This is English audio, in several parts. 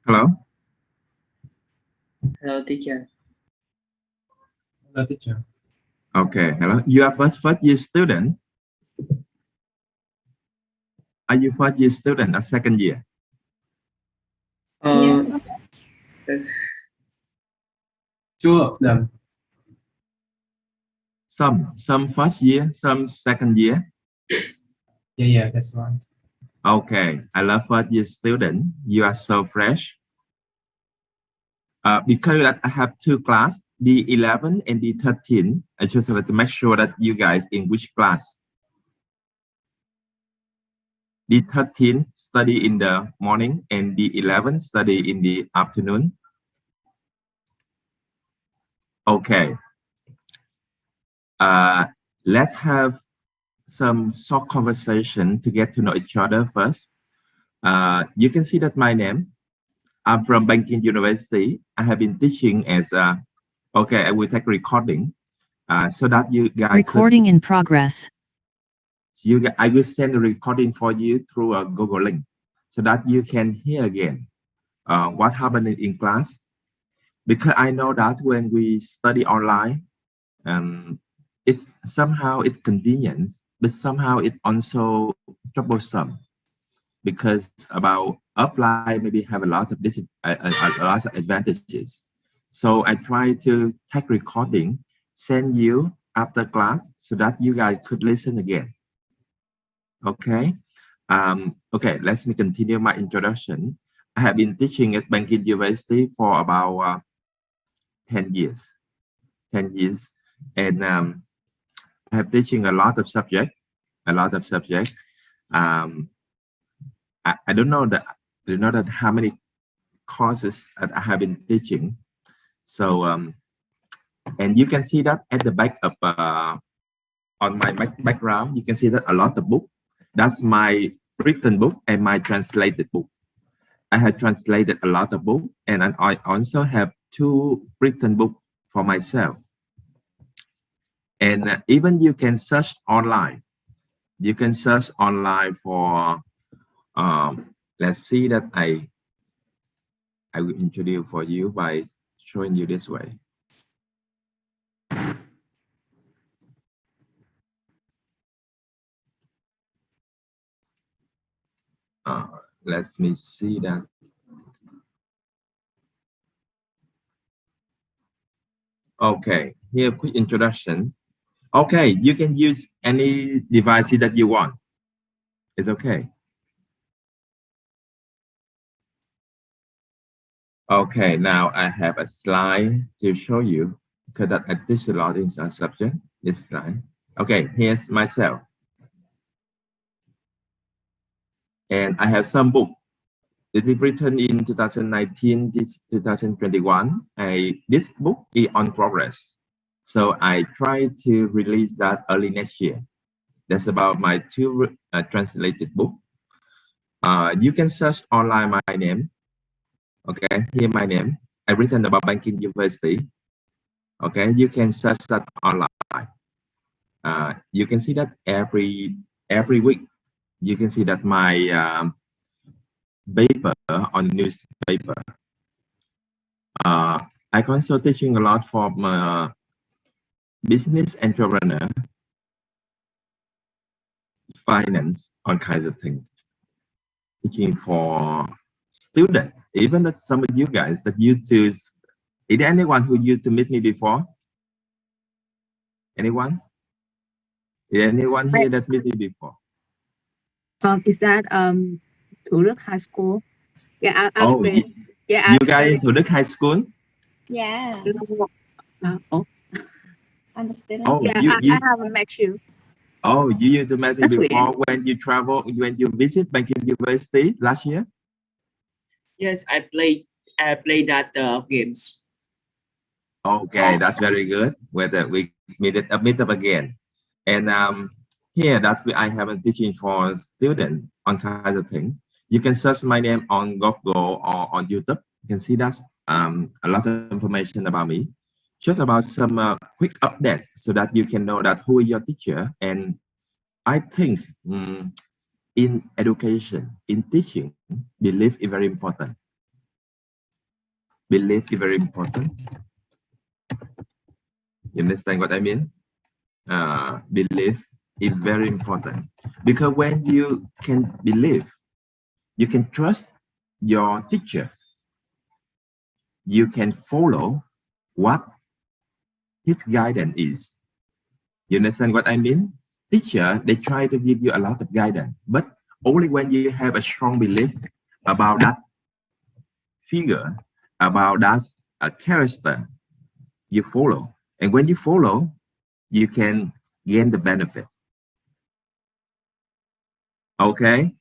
Hello. Hello, teacher. Hello, teacher. Okay. Hello. You are first year student. Are you first year student or second year? Yes. Two of them. Some first year, some second year. Yeah, that's right. Okay. I love first year student. You are so fresh. Because that I have two class, the 11 and the 13. I just wanted to make sure that you guys in which class. The 13 study in the morning and the 11 study in the afternoon. Okay. Let's have some short conversation to get to know each other first. You can see that my name. I'm from Banking University. I have been teaching as okay, I will take recording so that you guys recording in progress. I will send a recording for you through a Google link so that you can hear again what happened in class. Because I know that when we study online, it's somehow it's convenient, but somehow it also troublesome because about offline maybe have a lot of a lot of advantages. So I try to take recording, send you after class so that you guys could listen again. Okay. Okay, let me continue my introduction. I have been teaching at Banking University for about 10 years. 10 years. And I have teaching a lot of subjects. I don't know that how many courses that I have been teaching. So and you can see that at the back of on my background, you can see that a lot of book. That's my written book and my translated book. I have translated a lot of books, and I also have two written books for myself. And even you can search online. You can search online for let's see that I will introduce for you by showing you this way. Let me see that. Okay, here quick introduction. Okay, you can use any device that you want. It's okay. Okay, now I have a slide to show you because that I teach a lot in our subject. This slide. Okay, here's myself. And I have some book. It is written in 2019, this 2021. This book is on progress. So I try to release that early next year. That's about my two translated book. You can search online my name. Okay, here my name. I written about Banking University. Okay, you can search that online. You can see that every week. You can see that my paper on newspaper. I also teaching a lot from business entrepreneur, finance, all kinds of things. Teaching for student, even that some of you guys that used to. Is there anyone who used to meet me before? Anyone? Is there anyone here that met me before? Is that Thủ Đức High School? Yeah, Oh, you guys in Thủ Đức High School? Yeah. I'm a student. Oh, yeah, you I haven't met you. Oh, you used to meet me That's before weird. when you travel, when you visit Banking University last year? Yes, I played that games. Okay, that's very good. Whether we meet up again. And here, that's where I have been teaching for students on kinds of things. You can search my name on Google or on YouTube. You can see that's a lot of information about me. Just about some quick updates so that you can know that who is your teacher. And I think in education, in teaching, belief is very important. Belief is very important. You understand what I mean? Belief is very important because when you can believe, you can trust your teacher. You can follow what his guidance is. You understand what I mean? Teacher, they try to give you a lot of guidance, but only when you have a strong belief about that figure, about that character, you follow. And when you follow, you can gain the benefit. Okay.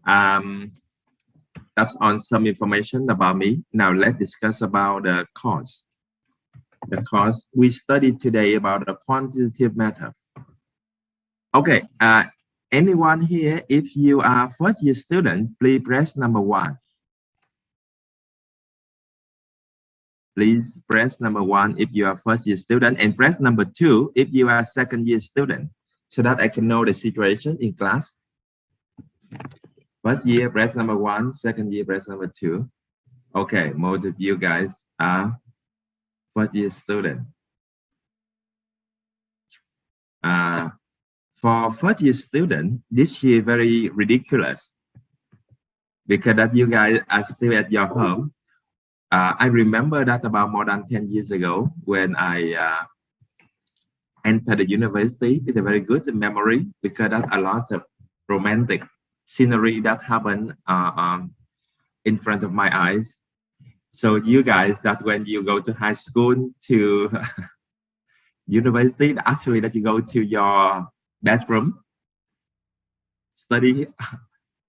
That's on some information about me. Now let's discuss about the course. The course we studied today about the quantitative method. Okay. Anyone here, if you are first year student, please press number 1. Please press number 1 if you are first year student, and press number 2 if you are second year student, so that I can know the situation in class. First year, press number 1. Second year, press number 2. Okay, most of you guys are first year student. For first year student, this year very ridiculous because that you guys are still at your home. I remember that about more than 10 years ago when I entered the university. It's a very good memory because that a lot of romantic scenery that happened in front of my eyes. So you guys, that when you go to high school to university, actually that you go to your bedroom, study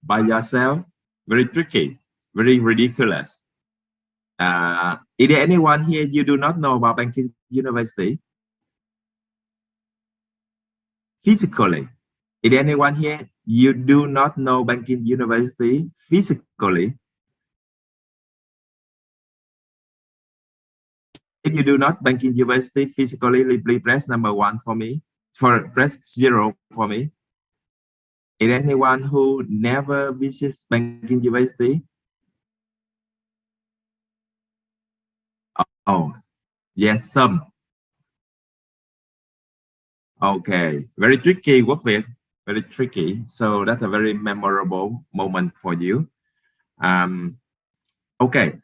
by yourself, very tricky, very ridiculous. Is there anyone here you do not know about banking university? Physically, is there anyone here you do not know banking university physically? If you do not banking university physically, please press number 1 for me. Press 0 for me. Is there anyone who never visits banking university? Oh, yes, some. Okay, very tricky work with, very tricky. So that's a very memorable moment for you. Okay,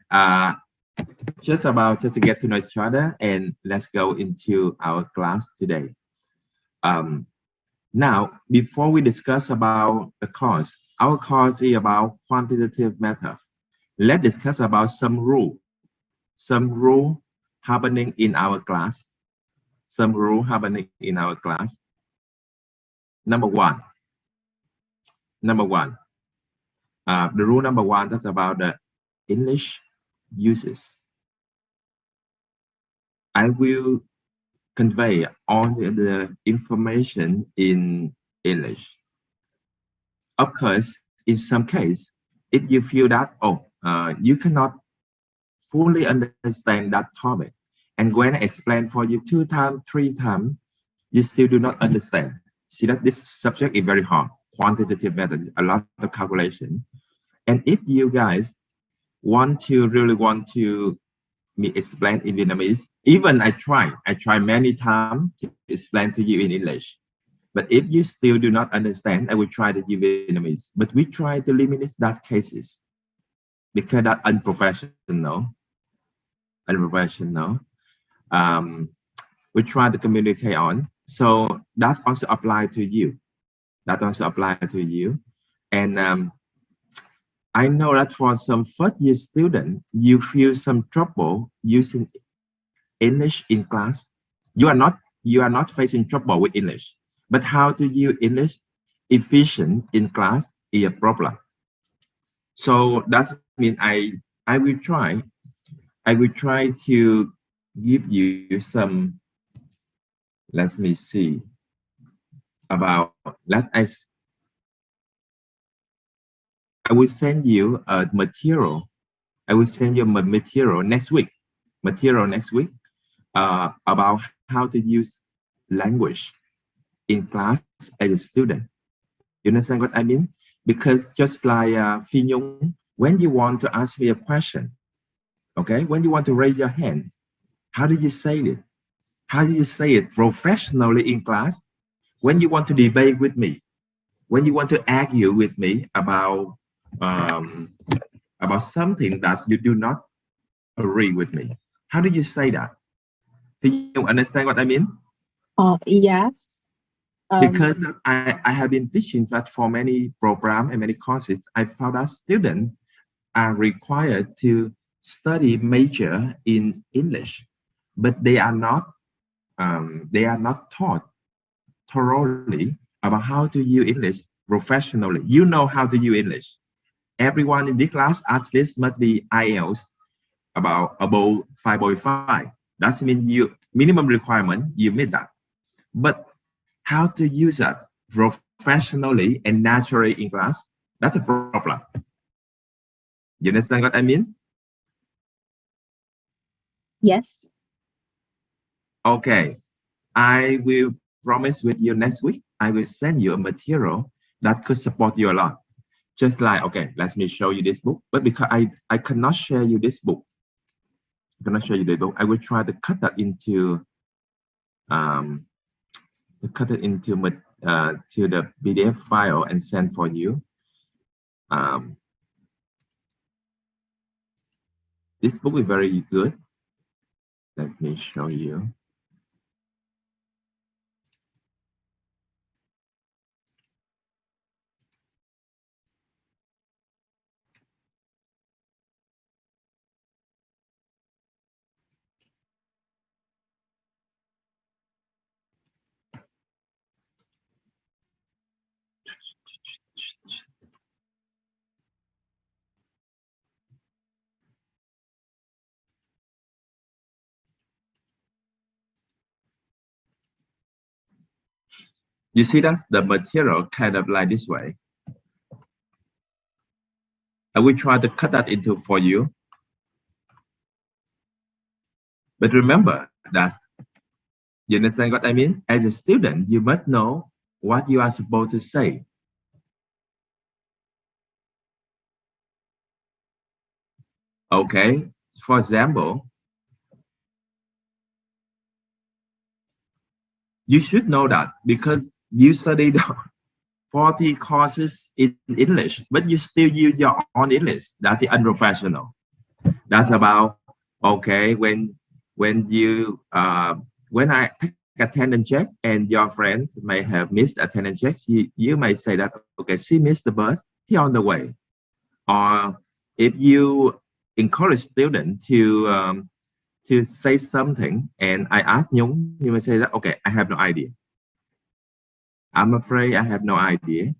just to get to know each other, and let's go into our class today. Now, before we discuss about the course, our course is about quantitative method. Let's discuss about some rule happening in our class. Some rule happening in our class. Number one. The rule number 1, that's about the English uses. I will convey all the information in English. Of course, in some case, if you feel that, you cannot fully understand that topic, and when I explain for you 2 times, 3 times, you still do not understand. See that this subject is very hard. Quantitative methods, a lot of calculation. And if you guys really want to me explain in Vietnamese, even I try many times to explain to you in English. But if you still do not understand, I will try to give Vietnamese. But we try to limit that cases because that unprofessional. We try to communicate on. So that also apply to you. And I know that for some first year student, you feel some trouble using English in class. You are not facing trouble with English, but how to use English efficient in class is a problem. So that means I will try to give you some. Let me see about I will send you a material. I will send you material next week. About how to use language in class as a student. You understand what I mean? Because just like Phi Nhung, when you want to ask me a question, Okay, when you want to raise your hand, how do you say it? How do you say it professionally in class? When you want to debate with me, when you want to argue with me um, about something that you do not agree with me, how do you say that? Do you understand what I mean? Yes. Because I have been teaching that for many programs and many courses, I found that students are required to study major in English, but they are not taught thoroughly about how to use English professionally. You know how to use English. Everyone in this class at least must be IELTS about above 5.5. That means you minimum requirement, you meet that. But how to use that professionally and naturally in class, that's a problem. You understand what I mean? Yes. Okay. I will promise with you next week, I will send you a material that could support you a lot. Just like, okay, let me show you this book. But because I cannot share you this book, I cannot show you the book. I will try to cut that into to the PDF file and send for you. This book is very good. Let me show you. You see that's the material kind of like this way. I will try to cut that into for you. But remember that, you understand what I mean? As a student, you must know what you are supposed to say. Okay, for example, you should know that because you studied 40 courses in English, but you still use your own English. That's unprofessional. That's about, okay, when I take attendance check and your friends may have missed attendance check, you may say that, okay, she missed the bus, he on the way. Or if you encourage students to say something and I ask Nhung, you may say that, okay, I have no idea. I'm afraid I have no idea.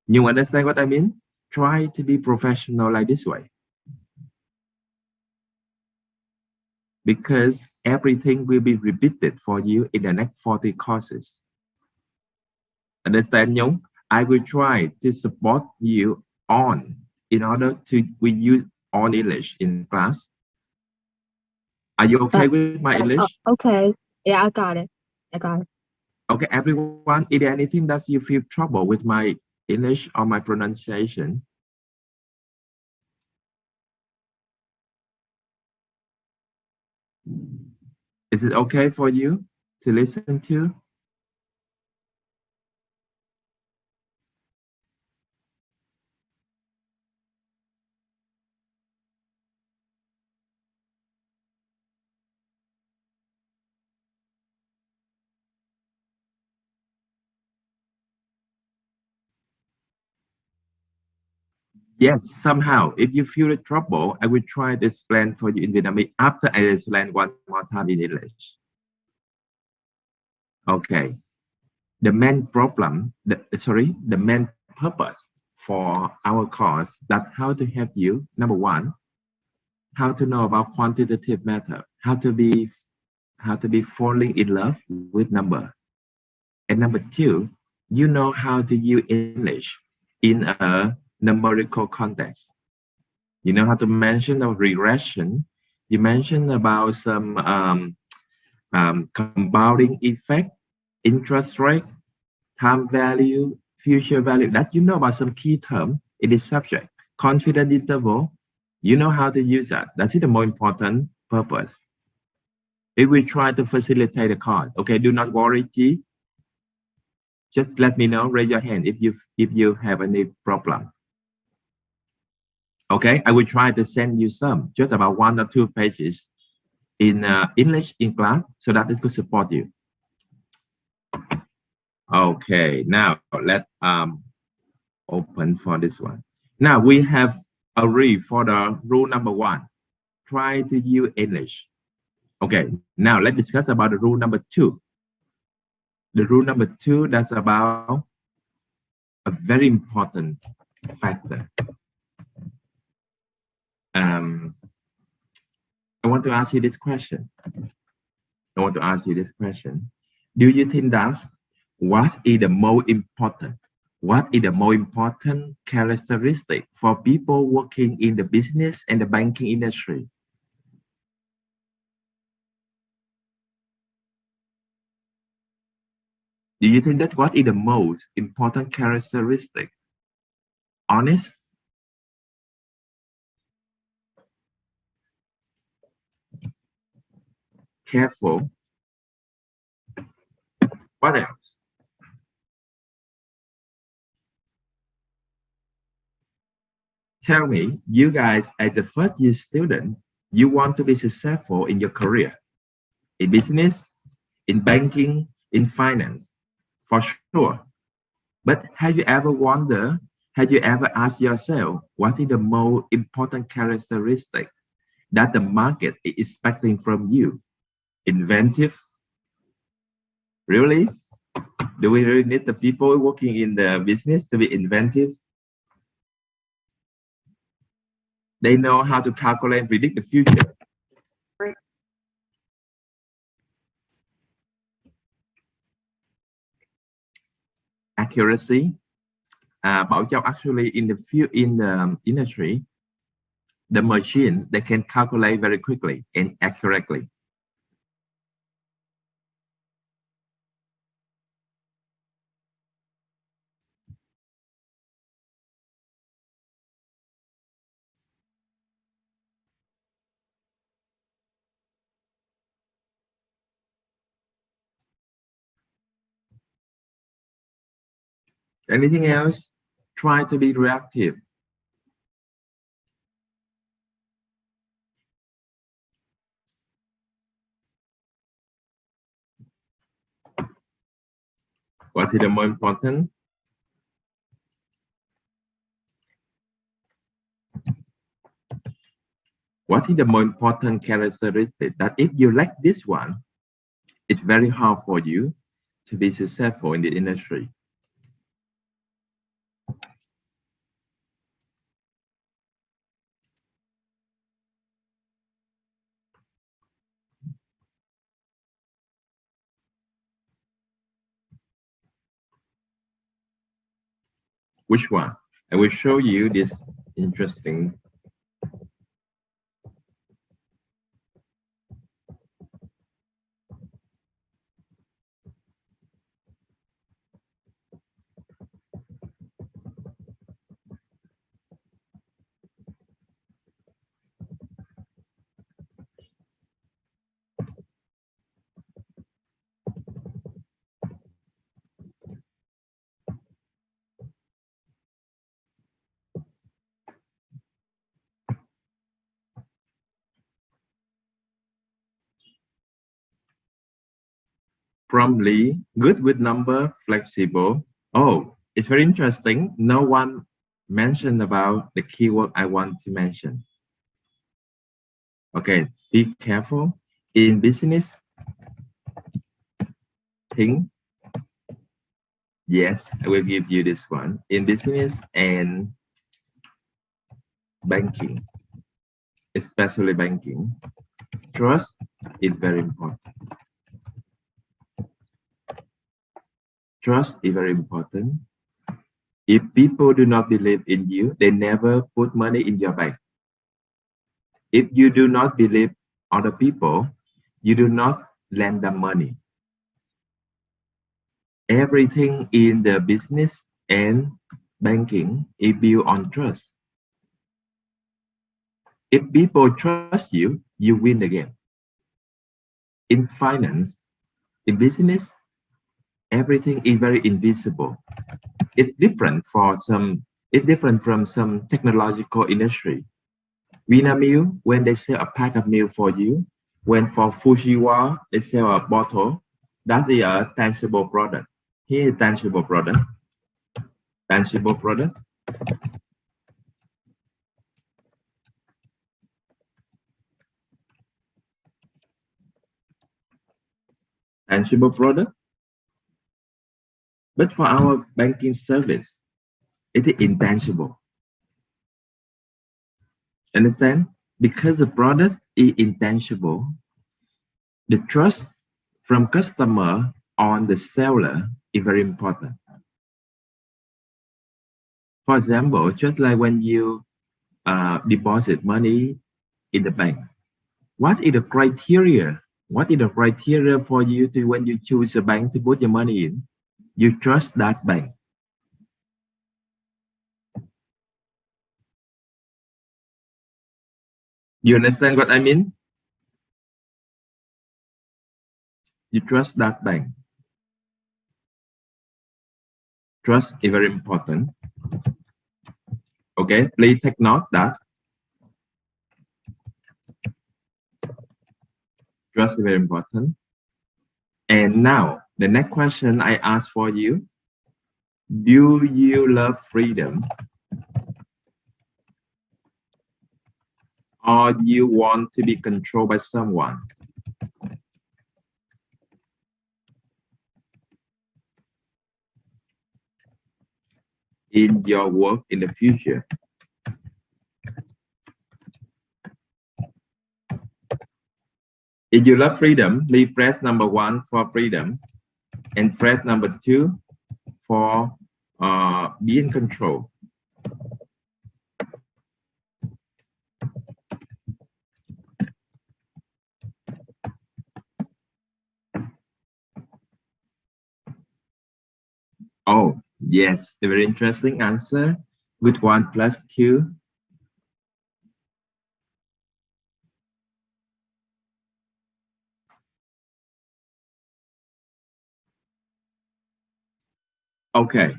You understand what I mean? Try to be professional like this way. Because everything will be repeated for you in the next 40 courses. Understand, Nhung? I will try to support you in order to we use on English in class. Are you okay with my English? Okay. Yeah, I got it. Okay, everyone, is there anything that you feel trouble with my English or my pronunciation? Is it okay for you to listen to? Yes, somehow. If you feel the trouble, I will try to explain for you in Vietnamese after I explain one more time in English. Okay. The main problem, the main purpose for our course, that's how to help you. Number one, how to know about quantitative method, how to be falling in love with number. And number two, you know how to use English in a numerical context. You know how to mention a regression. You mentioned about some compounding effect, interest rate, time value, future value. That you know about some key term in this subject. Confidence interval, You know how to use that. That's the more important purpose. If we try to facilitate the card, okay, do not worry, G. Just let me know, raise your hand if you have any problem. Okay, I will try to send you some, just about 1 or 2 pages in English in class so that it could support you. Okay, now let's open for this one. Now we have a read for the rule number 1. Try to use English. Okay, now let's discuss about the rule number 2. The rule number 2, that's about a very important factor. I want to ask you this question. Do you think that what is the most important characteristic for people working in the business and the banking industry? Do you think that what is the most important characteristic? Honest? Careful? What else? Tell me, you guys as a first year student, you want to be successful in your career, in business, in banking, in finance, for sure. But have you ever asked yourself, what is the most important characteristic that the market is expecting from you? Inventive? Really? Do we really need the people working in the business to be inventive? They know how to calculate and predict the future. Accuracy. Bảo Châu, actually in the industry, the machine, they can calculate very quickly and accurately. Anything else? Try to be reactive. What is the more important? What is the more important characteristic that if you lack this one, it's very hard for you to be successful in the industry? Which one? I will show you this interesting. Promptly, good with number, flexible. Oh, it's very interesting. No one mentioned about the keyword I want to mention. Okay, be careful. In business, think. Yes, I will give you this one. In business and banking, especially banking, trust is very important. Trust is very important. If people do not believe in you, they never put money in your bank. If you do not believe other people, you do not lend them money. Everything in the business and banking is built on trust. If people trust you, you win the game. In finance, in business, everything is very invisible. It's different from some technological industry. Vinamilk, when they sell a pack of milk for you, when for Fujiwa, they sell a bottle, that is a tangible product. Here is tangible product. Tangible product. Tangible product. But for our banking service, it is intangible. Understand? Because the product is intangible, the trust from customer on the seller is very important. For example, just like when you deposit money in the bank, what is the criteria? What is the criteria for you to when you choose a bank to put your money in? You trust that bank. You understand what I mean? You trust that bank. Trust is very important. Okay, please take note that trust is very important. And now, the next question I ask for you, do you love freedom? Or do you want to be controlled by someone? In your work in the future? If you love freedom, please press number 1 for freedom and press number 2 for be in control. Oh, yes, a very interesting answer. Good one, plus 2. Okay.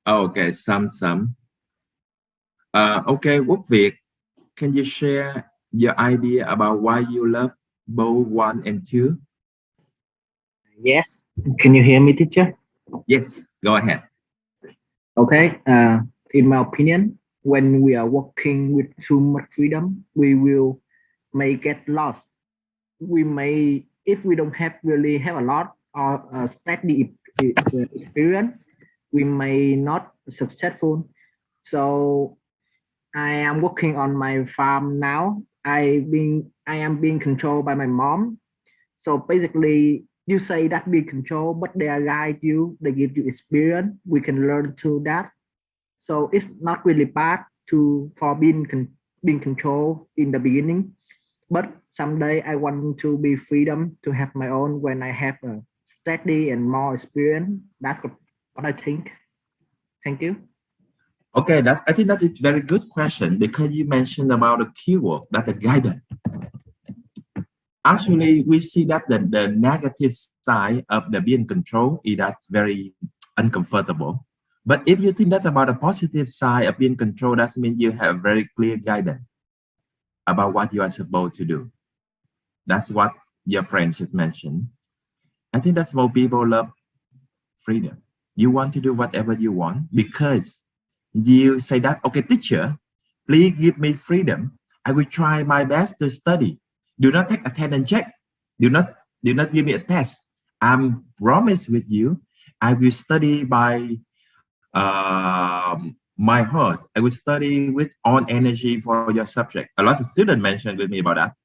Okay, some. Okay, Quốc Việt, can you share your idea about why you love both 1 and 2? Yes. Can you hear me, teacher? Yes, go ahead. Okay. In my opinion, when we are working with too much freedom, we may get lost. We may, if we don't really have a lot or a steady experience, we may not successful. So I am working on my farm now. I am being controlled by my mom. So basically, you say that be control, but they guide you, they give you experience. We can learn through that. So it's not really bad for being controlled in the beginning, but someday I want to be freedom to have my own when I have a steady and more experience. That's what I think. Thank you. Okay, I think that is a very good question because you mentioned about the keyword, that the guidance. Actually, we see that the negative side of the being control is that's very uncomfortable. But if you think that's about the positive side of being controlled, that means you have very clear guidance about what you are supposed to do. That's what your friend should mention. I think that's why people love freedom. You want to do whatever you want because you say that, okay, teacher, please give me freedom. I will try my best to study. Do not take attendance check. Do not give me a test. I'm promise with you, I will study by my heart. I will study with all energy for your subject. A lot of students mentioned with me about that.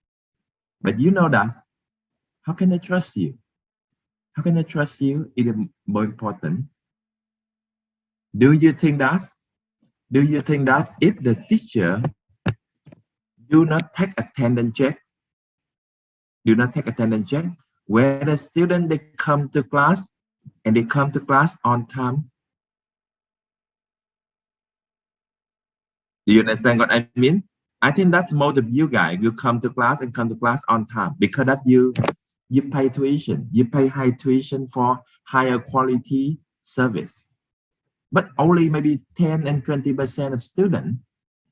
But you know that, how can I trust you? How can I trust you? It is more important. Do you think that? Do you think that if the teacher do not take attendance check, where the student they come to class and they come to class on time? Do you understand what I mean? I think that's most of you guys. You come to class and come to class on time because that you pay tuition. You pay high tuition for higher quality service. But only maybe 10 and 20% of students,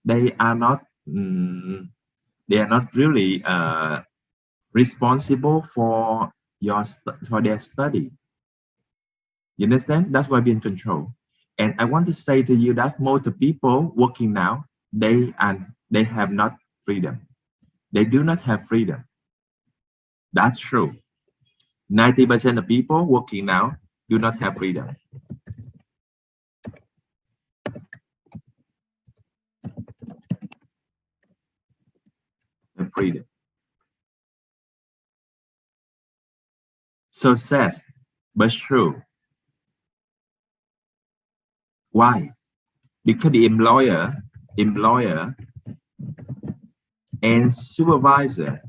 they are not really responsible for their study. You understand? That's why be in control. And I want to say to you that most of people working now, they have not freedom. They do not have freedom. That's true. 90% of people working now do not have freedom. Freedom. So sad, but true. Why? Because the employer and supervisor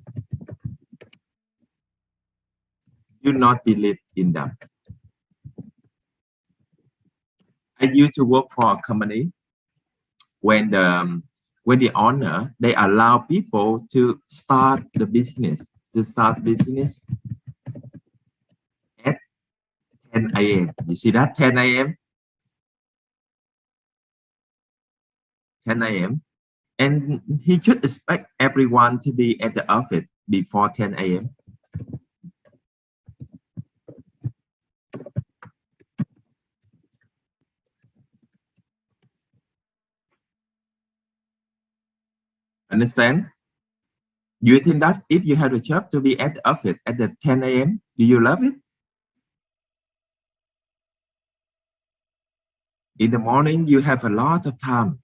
do not believe in them. I used to work for a company when the owner, they allow people to start business at 10 a.m. You see that 10 a.m. 10 a.m. And he should expect everyone to be at the office before 10 a.m. Understand? Do you think that if you have a job to be at the office at the 10 a.m., do you love it? In the morning, you have a lot of time.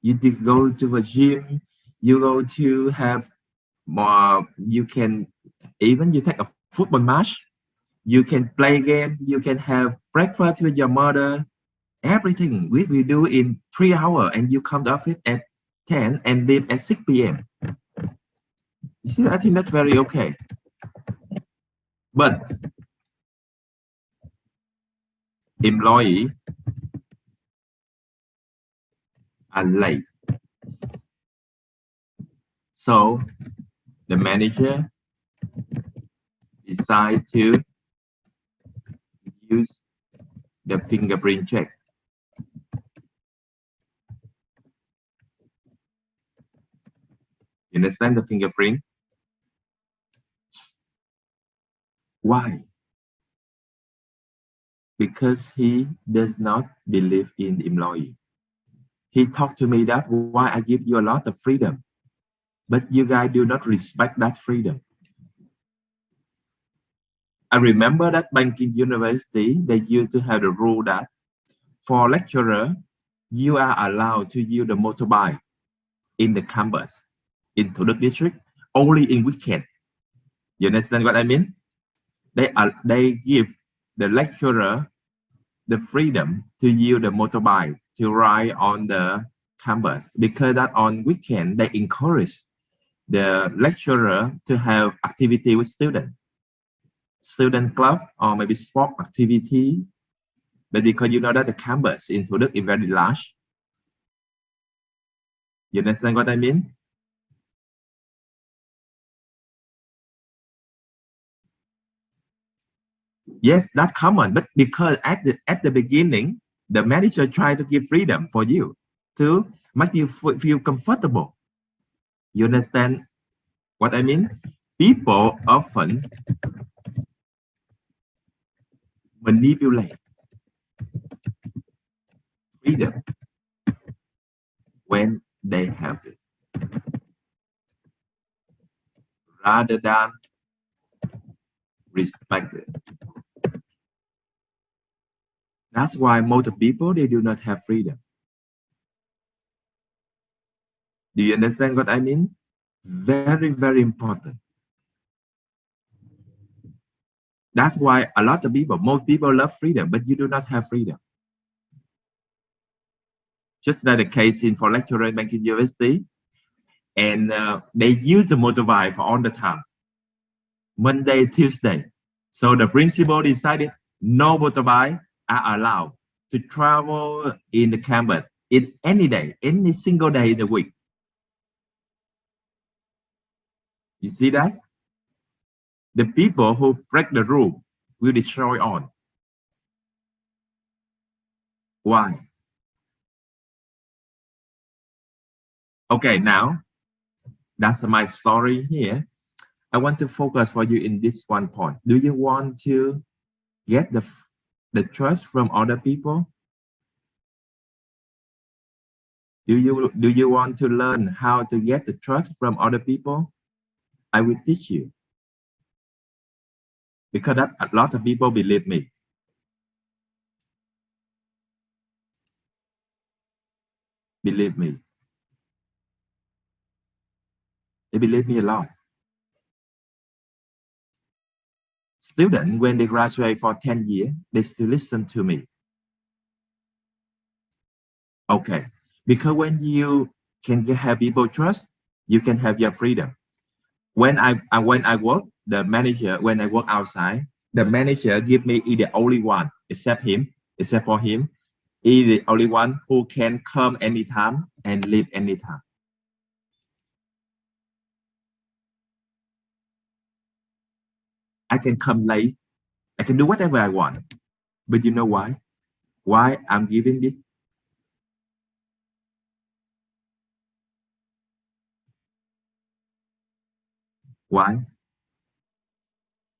You go to the gym, you go to have more, you can even you take a football match, you can play game, you can have breakfast with your mother, everything we do in 3 hours, and you come to office at 10 and leave at 6 p.m. You see, I think that's very okay. But employees are late. So the manager decide to use the fingerprint check. You understand the fingerprint? Why? Because he does not believe in the employee. He talked to me that why I give you a lot of freedom, but you guys do not respect that freedom. I remember that banking university, they used to have the rule that for lecturer, you are allowed to use the motorbike in the campus, in Thủ Đức district, only in weekend. You understand what I mean? They give the lecturer the freedom to use the motorbike to ride on the campus, because that on weekend they encourage the lecturer to have activity with student club or maybe sport activity. But because you know that the campus in Thủ Đức is very large. You understand what I mean? Yes, that's common, but because at the beginning, the manager tried to give freedom for you to make you feel comfortable. You understand what I mean? People often manipulate freedom when they have it, rather than respect it. That's why most people, they do not have freedom. Do you understand what I mean? Very, very important. That's why a lot of people, most people love freedom, but you do not have freedom. Just like the case in for lecturer in banking university, and they use the motorbike for all the time, Monday, Tuesday. So the principal decided no motorbike are allowed to travel in the campus in any day, any single day in the week. You see that? The people who break the rule will destroy on. Why? Okay, now that's my story here. I want to focus for you in this one point. Do you want to get the trust from other people? Do you want to learn how to get the trust from other people? I will teach you. Because that a lot of people believe me. Believe me. They believe me a lot. Students, when they graduate for 10 years, they still listen to me. Okay. Because when you can have people trust, you can have your freedom. When I work, the manager, when I work outside, the manager give me he the only one, except for him, he the only one who can come anytime and leave anytime. I can come late. I can do whatever I want. But you know why? Why I'm giving this? Why?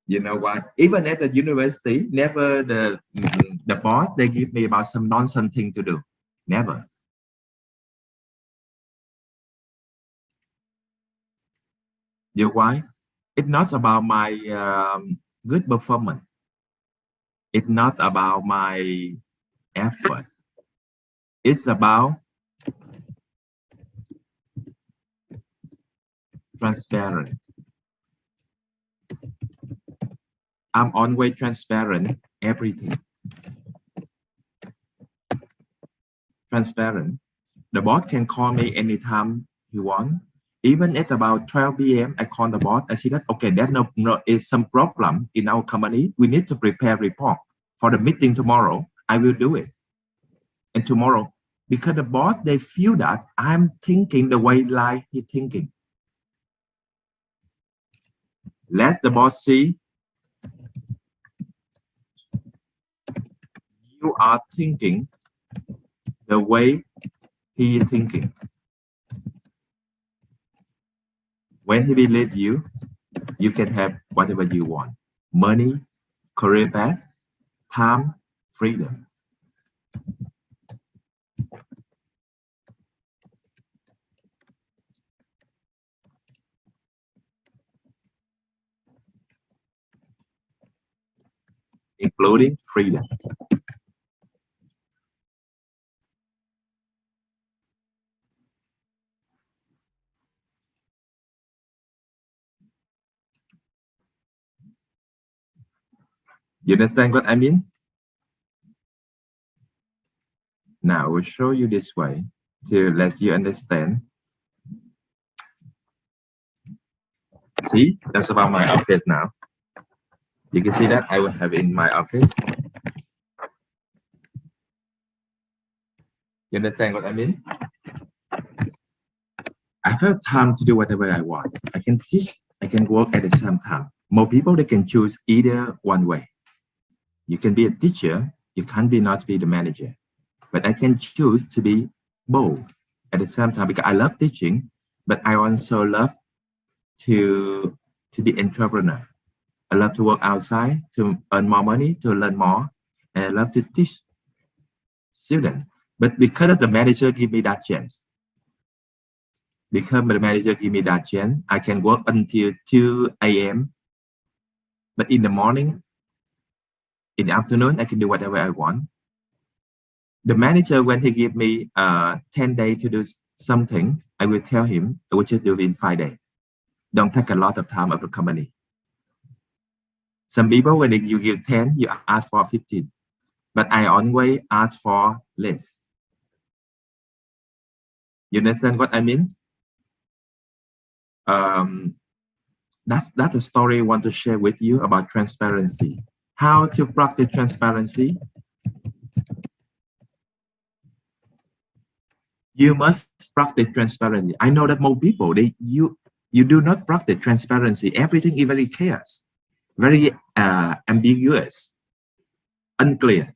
You know why? Even at the university, never the boss, they give me about some nonsense thing to do. Never. You know why? It's not about my good performance. It's not about my effort. It's about transparent. I'm always transparent, everything. Transparent. The boss can call me anytime he wants. Even at about 12 p.m., I call the boss. I say that, okay, there's no is some problem in our company. We need to prepare report for the meeting tomorrow. I will do it. And tomorrow, because the boss, they feel that I'm thinking the way like he's thinking. Let the boss see you are thinking the way he is thinking. When he believes you, you can have whatever you want. Money, career path, time, freedom. Including freedom. You understand what I mean? Now I will show you this way to let you understand. See, that's about my office now. You can see that I will have in my office. You understand what I mean? I have time to do whatever I want. I can teach, I can work at the same time. More people, they can choose either one way. You can be a teacher, you can't be not be the manager. But I can choose to be both at the same time because I love teaching, but I also love to be entrepreneur. I love to work outside to earn more money, to learn more, and I love to teach students. But because the manager give me that chance, I can work until 2 a.m. But in the morning, in the afternoon, I can do whatever I want. The manager, when he give me 10 days to do something, I will tell him, I will just do it in 5 days. Don't take a lot of time of the company. Some people, when you give 10, you ask for 15. But I always ask for less. You understand what I mean? That's a story I want to share with you about transparency. How to practice transparency? You must practice transparency. I know that most people, You do not practice transparency. Everything is very chaos, very ambiguous, unclear.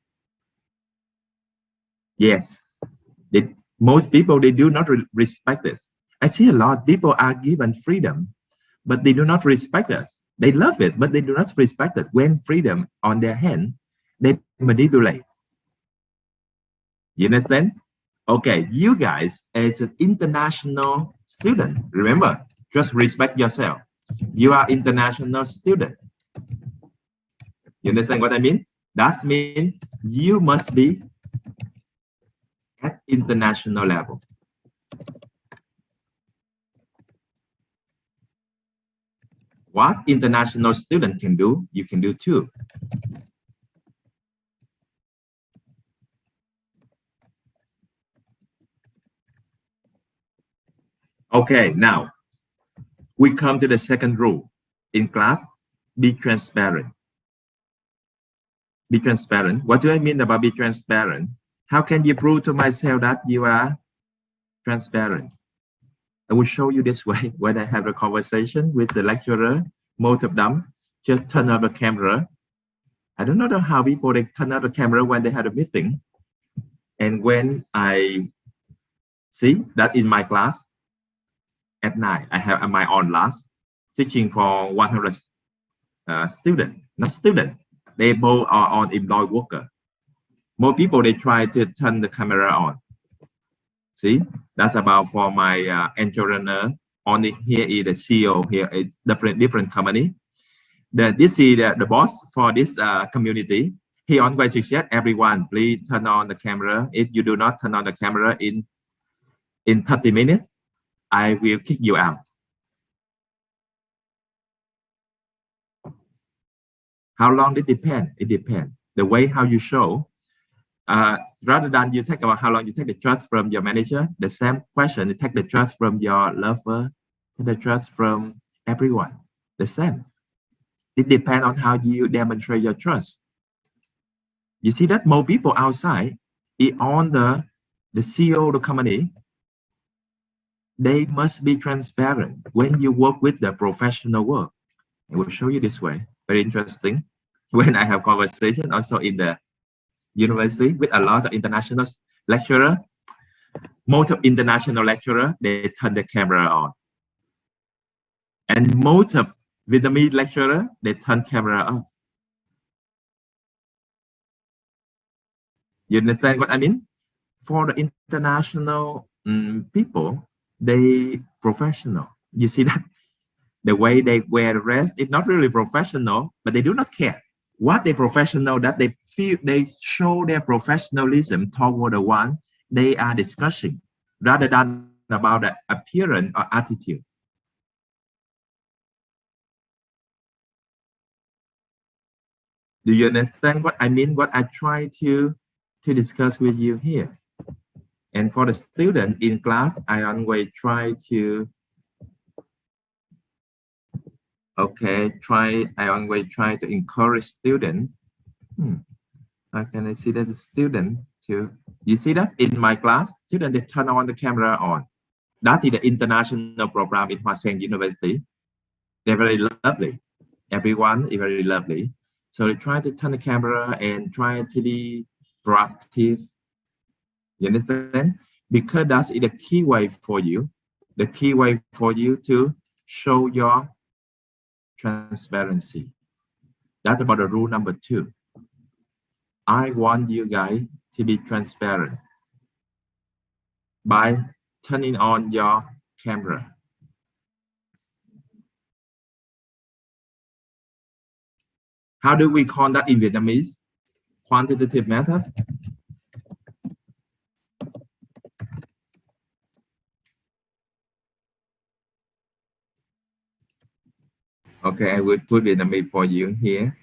Yes, most people, they do not respect this. I see a lot of people are given freedom, but they do not respect us. They love it, but they do not respect it. When freedom on their hand, they manipulate. You understand? Okay, you guys as an international student, remember, just respect yourself. You are international student. You understand what I mean? That means you must be at international level. What international student can do, you can do too. Okay, now we come to the second rule in class: be transparent. Be transparent. What do I mean about be transparent? How can you prove to myself that you are transparent? I will show you this way. When I have a conversation with the lecturer, most of them just turn on the camera. I don't know how people, they turn on the camera when they have a meeting. And when I see that in my class at night, I have my own class teaching for 100 students, not students. They both are on employed worker. More people, they try to turn the camera on. See, that's about for my entrepreneur. Only here is the CEO. Here is different company. This is the boss for this community. He always suggest everyone, please turn on the camera. If you do not turn on the camera in 30 minutes, I will kick you out. How long it depends? It depends. The way how you show, rather than you take about how long you take the trust from your manager, the same question, you take the trust from your lover, take the trust from everyone, the same. It depends on how you demonstrate your trust. You see that more people outside, on the CEO of the company, they must be transparent when you work with the professional work. I will show you this way. Very interesting. When I have conversation also in the university with a lot of international lecturer, most of international lecturer, they turn the camera on. And most of Vietnamese lecturer, they turn camera off. You understand what I mean? For the international people, they professional. You see that the way they wear the dress is not really professional, but they do not care. What they professional, that they feel, they show their professionalism toward the one they are discussing, rather than about the appearance or attitude. Do you understand what I mean? What I try to discuss with you here. And for the student in class, I always try to I always try to encourage students. How can I see that the student too? You see that in my class, students, they turn on the camera on. That is the international program in Hoa Sen University. They're very lovely. Everyone is very lovely. So they try to turn the camera and try to be proactive. You understand? Because that is the key way for you. The key way for you to show your transparency. That's about the rule number 2. I want you guys to be transparent by turning on your camera. How do we call that in Vietnamese? Quantitative method. Okay, I will put Vietnamese for you here.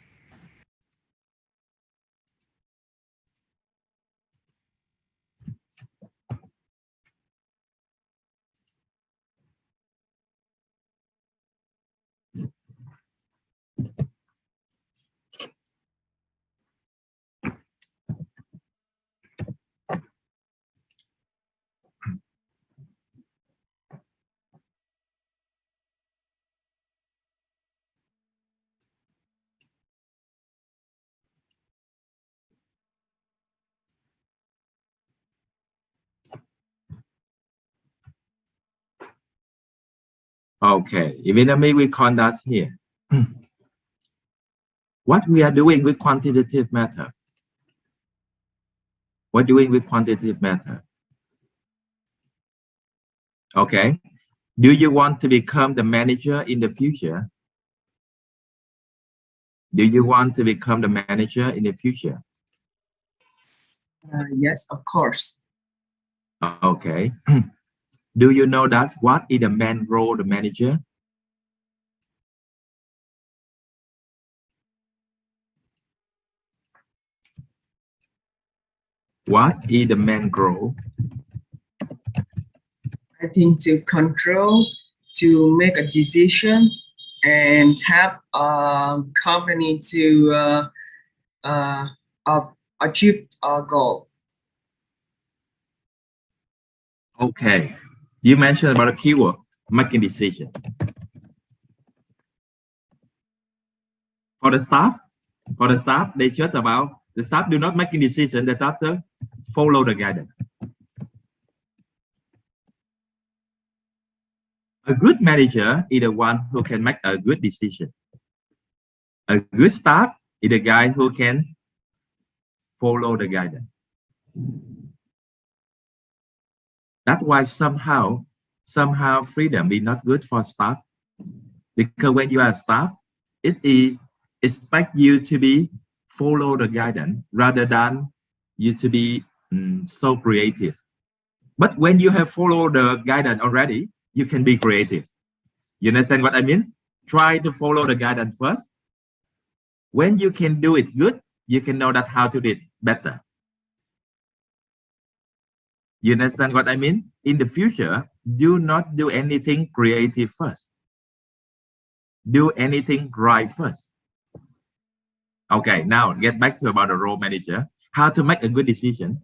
Okay, even we call that here. What we are doing with quantitative method? What doing with quantitative method? Okay. Do you want to become the manager in the future? Do you want to become the manager in the future? Yes, of course. Okay. Do you know that what is the main role of the manager? What is the main role? I think to control, to make a decision, and help a company to achieve a goal. Okay. You mentioned about a keyword, making decision. For the staff, they just about the staff do not making decision, they have to follow the guidance. A good manager is the one who can make a good decision. A good staff is the guy who can follow the guidance. That's why somehow freedom is not good for staff, because when you are a staff, it is expect you to be follow the guidance rather than you to be so creative. But when you have followed the guidance already, you can be creative. You understand what I mean? Try to follow the guidance first. When you can do it good, you can know that how to do it better. You understand what I mean? In the future, do not do anything creative first. Do anything right first. Okay, now get back to about the role manager. How to make a good decision.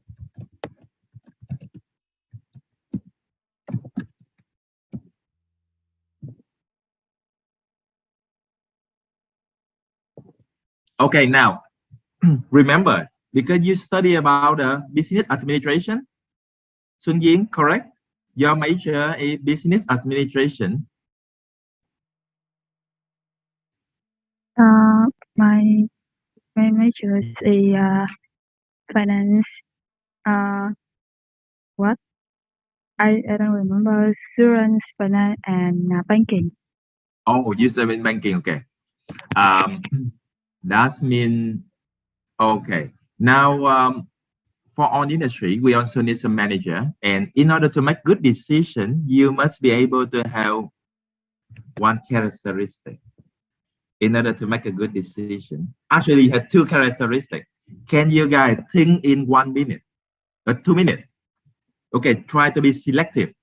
Okay, now remember, because you study about business administration, Sun Yin, correct? Your major is business administration. My major is finance. What? I don't remember. Insurance, finance, and banking. Oh, you said in banking. Okay. That mean okay. Now, for our industry, we also need some manager, and in order to make good decision, you must be able to have one characteristic. In order to make a good decision, actually, you have two characteristics. Can you guys think in 1 minute or 2 minutes? Okay, try to be selective,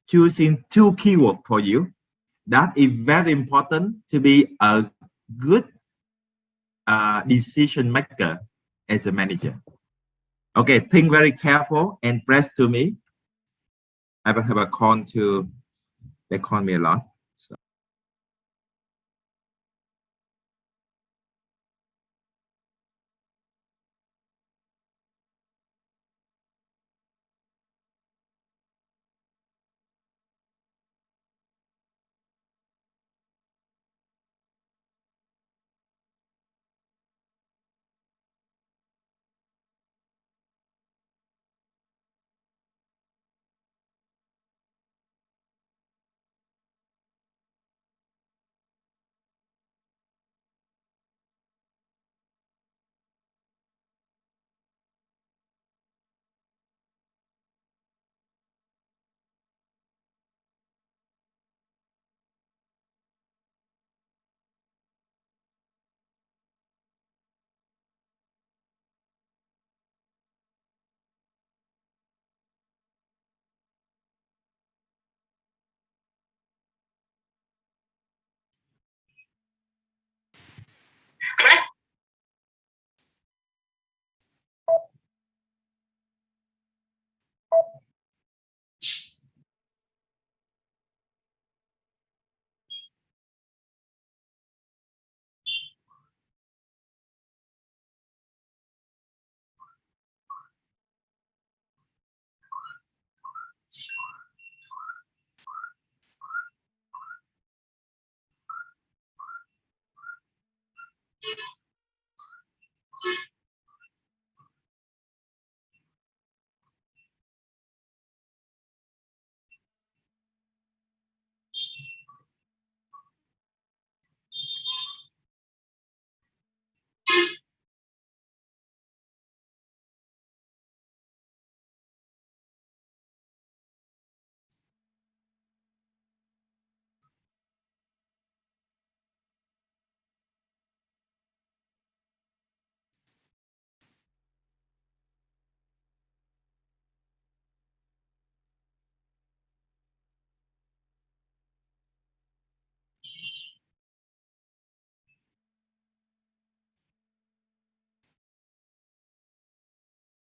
choosing two keywords for you. That is very important to be a good decision maker as a manager. Okay, think very careful and press to me. I will have a call to, they call me a lot. So.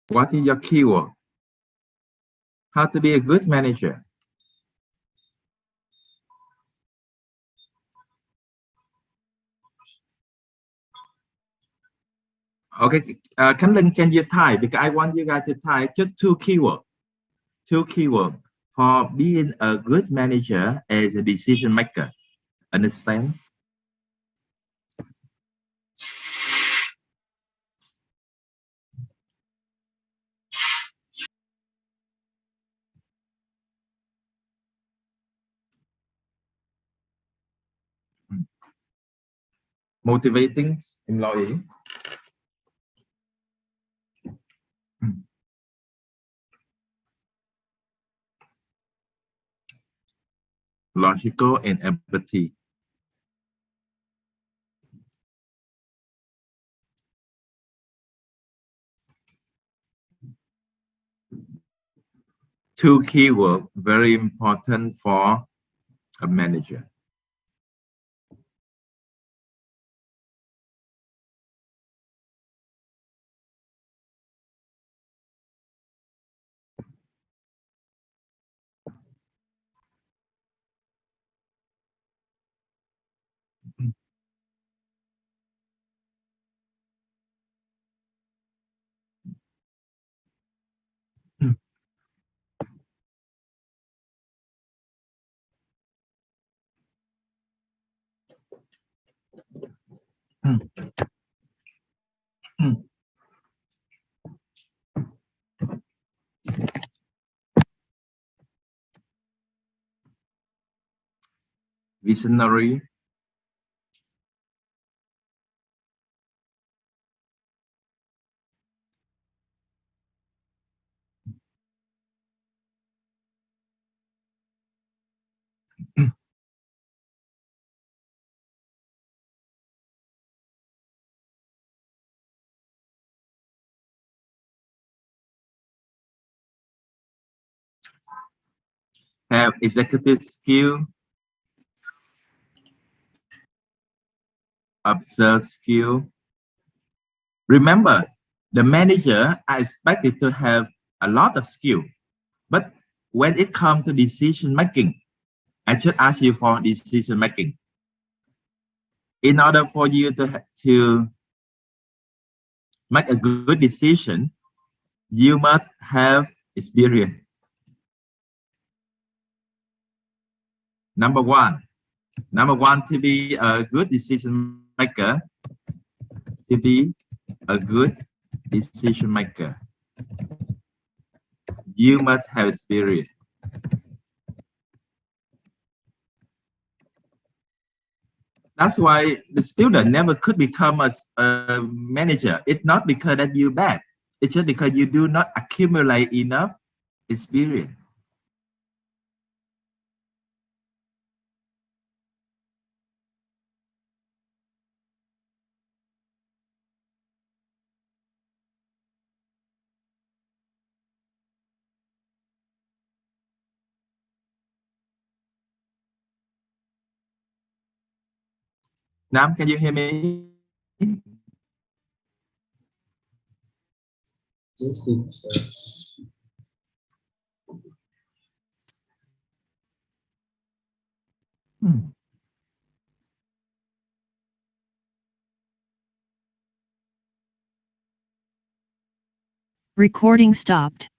What is your keyword? How to be a good manager? Okay, Khánh Linh, can you type? Because I want you guys to type just two keywords. Two keywords for being a good manager as a decision maker. Understand? Motivating employee. Logical and empathy. Two keywords very important for a manager. Visionary. Have executive skill, observe skill. Remember, the manager are expected to have a lot of skill, but when it comes to decision making, I just ask you for decision making. In order for you to make a good decision, you must have experience. Number one, to be a good decision maker, you must have experience. That's why the student never could become a manager. It's not because that you're bad. It's just because you do not accumulate enough experience. Nam, can you hear me? Recording stopped.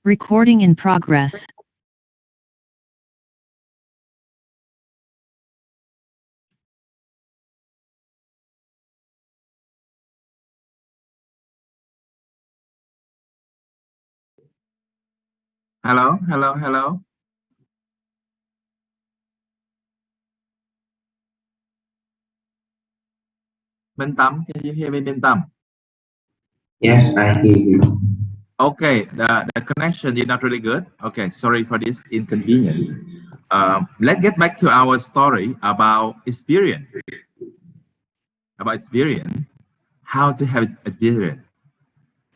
Recording in progress. Hello, hello, hello. Minh Tâm, can you hear me, Minh Tâm? Yes, I hear you. Okay, the connection is not really good. Okay, sorry for this inconvenience. Let's get back to our story about experience. About experience, how to have experience.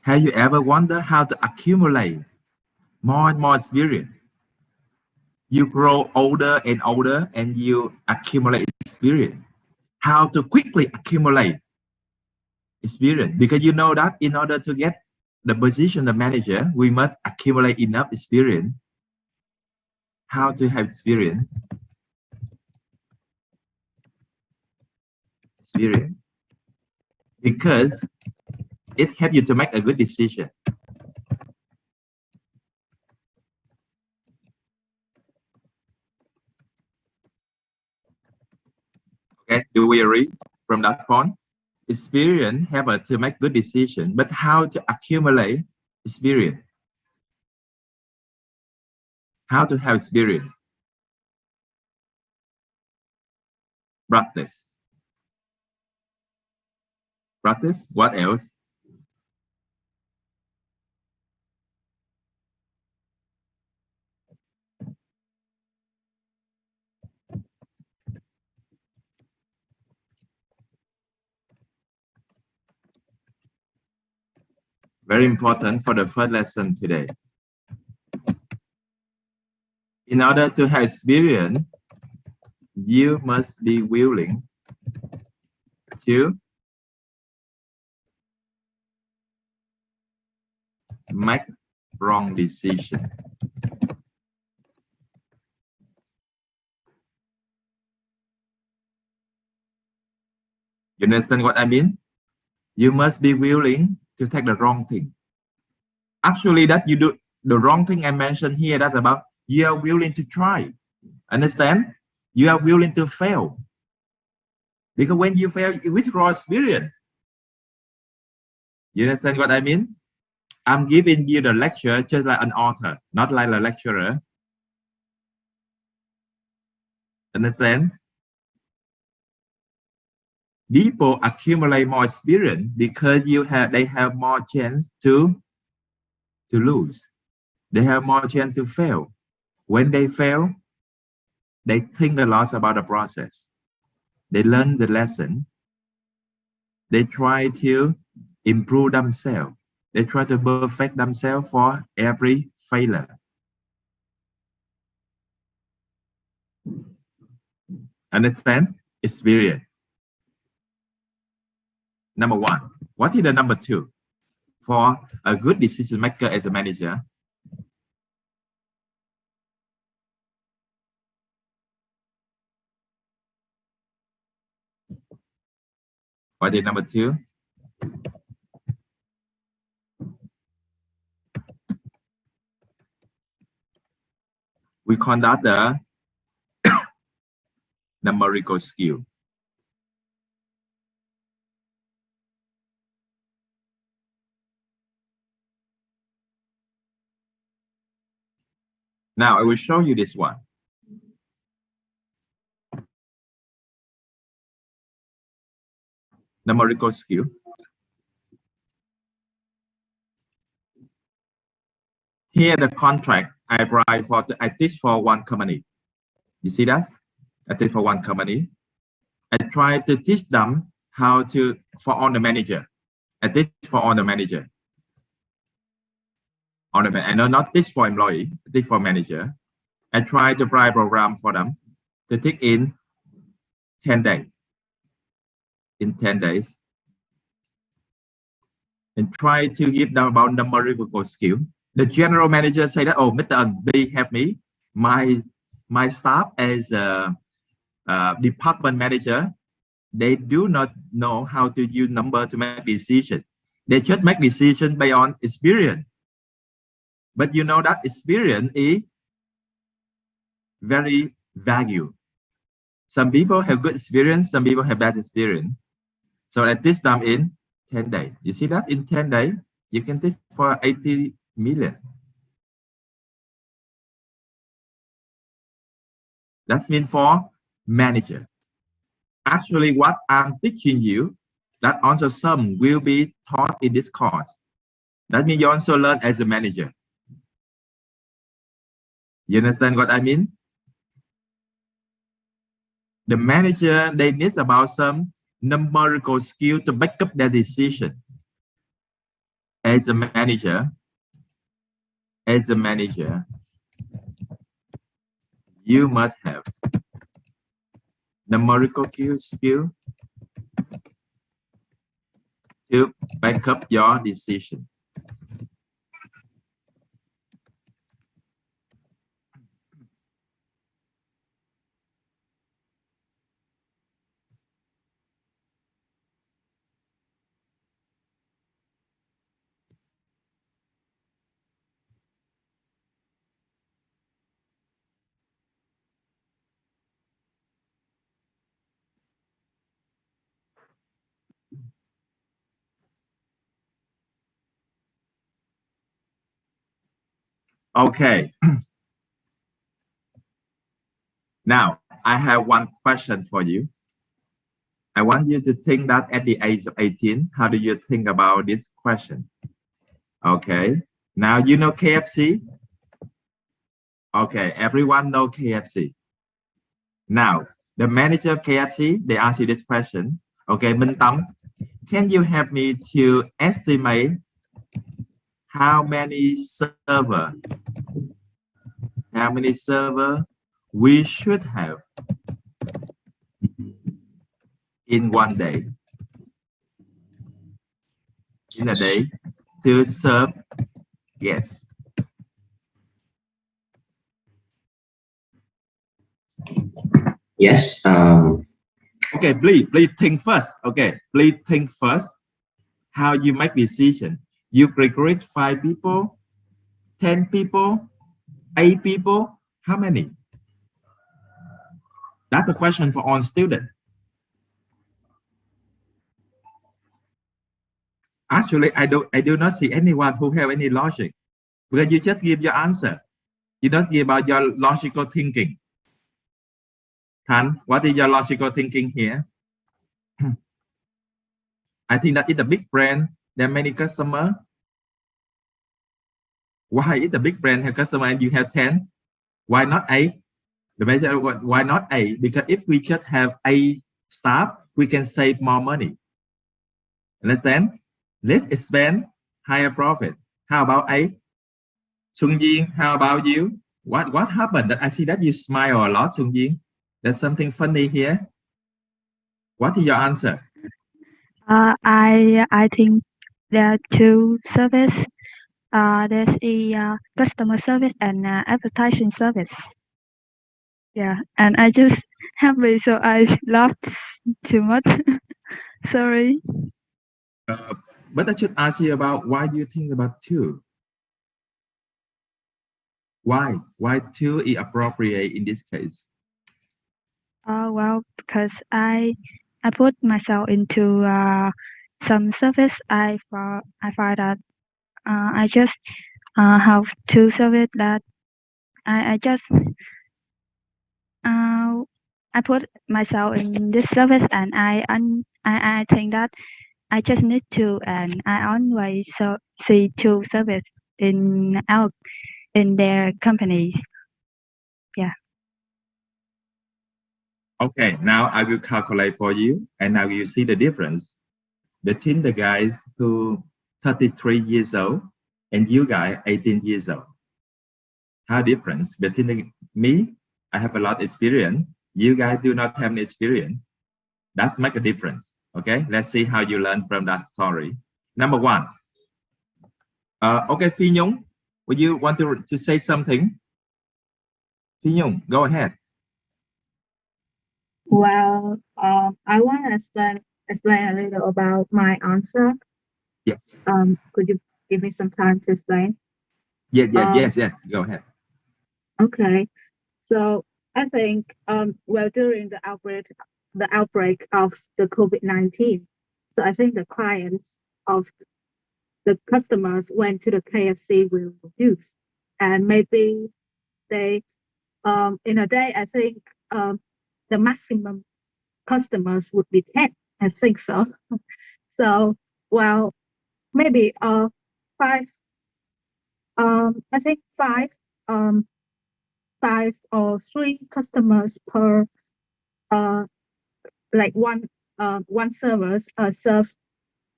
Have you ever wondered how to accumulate more and more experience? You grow older and older and you accumulate experience. How to quickly accumulate experience? Because you know that in order to get the position of manager, we must accumulate enough experience. How to have experience? Experience. Because it helps you to make a good decision. Okay, do we agree from that point? Experience help us to make good decision, but how to accumulate experience? How to have experience? Practice. Practice. What else? Very important for the first lesson today. In order to have experience, you must be willing to make wrong decision. You understand what I mean? You must be willing to take the wrong thing. Actually, that you do the wrong thing I mentioned here, that's about you are willing to try. Understand? You are willing to fail. Because when you fail, you withdraw experience. You understand what I mean? I'm giving you the lecture just like an author, not like a lecturer. Understand? People accumulate more experience because they have more chance to lose. They have more chance to fail. When they fail, they think a lot about the process. They learn the lesson. They try to improve themselves. They try to perfect themselves for every failure. Understand? Experience. Number one. What is the number two? For a good decision maker as a manager, what is number two? We call that the numerical skill. Now I will show you this one. Numerical skill. Here the contract I apply for, I teach for one company. You see that? I teach for one company. I try to teach them how to, for all the manager. I teach for all the manager. I know not teach for employee, I teach for manager. I try to write program for them to take in 10 days. In 10 days. And try to give them about numerical skill. The general manager say that, oh, Mr. Ân, please help me. My staff as a department manager, they do not know how to use number to make decision. They just make decision based on experience. But you know that experience is very valuable. Some people have good experience, some people have bad experience. So at this time in 10 days, you see that in 10 days, you can teach for 80 million. That's mean for manager. Actually, what I'm teaching you, that also some will be taught in this course. That means you also learn as a manager. You understand what I mean? The manager, they need about some numerical skill to back up their decision. As a manager, you must have numerical skill to back up your decision. Okay. Now, I have one question for you. I want you to think that at the age of 18, how do you think about this question? Okay. Now, you know KFC? Okay, everyone know KFC. Now, the manager of KFC, they ask you this question. Okay, Minh Tâm, can you help me to estimate how many server we should have in one day, in a day, to serve guests? Yes. Okay, please think first. Okay, please think first how you make decision. You recruit 5 people, 10 people, 8 people, how many? That's a question for all students. Actually, I do not see anyone who have any logic, because you just give your answer. You don't give about your logical thinking. Tan, what is your logical thinking here? I think that it's a big brand. There are many customers. Why is a big brand have customer and you have 10? Why not 8? The basic, why not 8? Because if we just have 8 staff, we can save more money. Understand? Let's spend higher profit. How about 8? Sung Jin, how about you? What happened? That I see that you smile a lot, Sung Jin. There's something funny here. What is your answer? I think there are 2 service. There's a customer service and advertising service. Yeah, and I just happy, so I laughed too much. Sorry. But I should ask you about why you think about 2. Why 2 is appropriate in this case? Well, because I put myself into some service. I find that I just have 2 service that I just I put myself in this service, and I think that I just need to, and I always see 2 service in their companies. Yeah. Okay, now I will calculate for you, and now you see the difference between the guys who 33 years old and you guys 18 years old. How difference between me? I have a lot of experience. You guys do not have any experience. That's make a difference. Okay, let's see how you learn from that story. Number 1. Okay, Phi Nhung, would you want to say something? Phi Nhung, go ahead. Well, I want to explain a little about my answer. Yes. Could you give me some time to explain? Yes. Go ahead. Okay. So I think well, during the outbreak of the COVID-19, so I think the clients of the customers went to the KFC will reduce, and maybe they in a day, I think the maximum customers would be 10. I think so. So, well, maybe 5. I think 5 or 3 customers per like one servers serve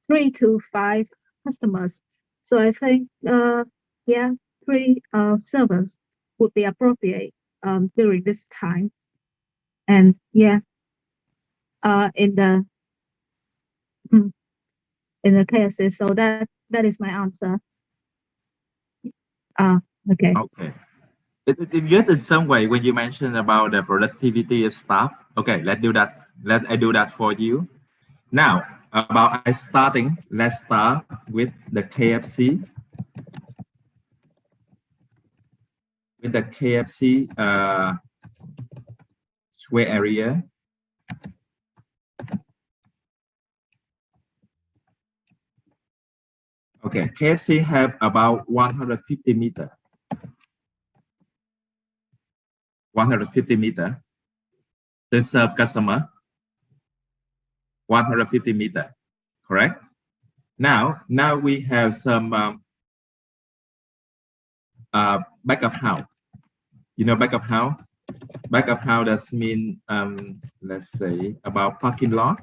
3 to 5 customers. So I think yeah, 3 servers would be appropriate during this time. And yeah, in the KFC. So that is my answer. Okay. Okay. It gets in some way when you mentioned about the productivity of staff. Okay, let's do that. I do that for you. Now, about starting, let's start with the KFC. With the KFC square area. Okay, KFC have about 150 meter. 150 meter to serve customer. 150 meter, correct? Now we have some backup house. You know backup house? Backup house does mean let's say about parking lot,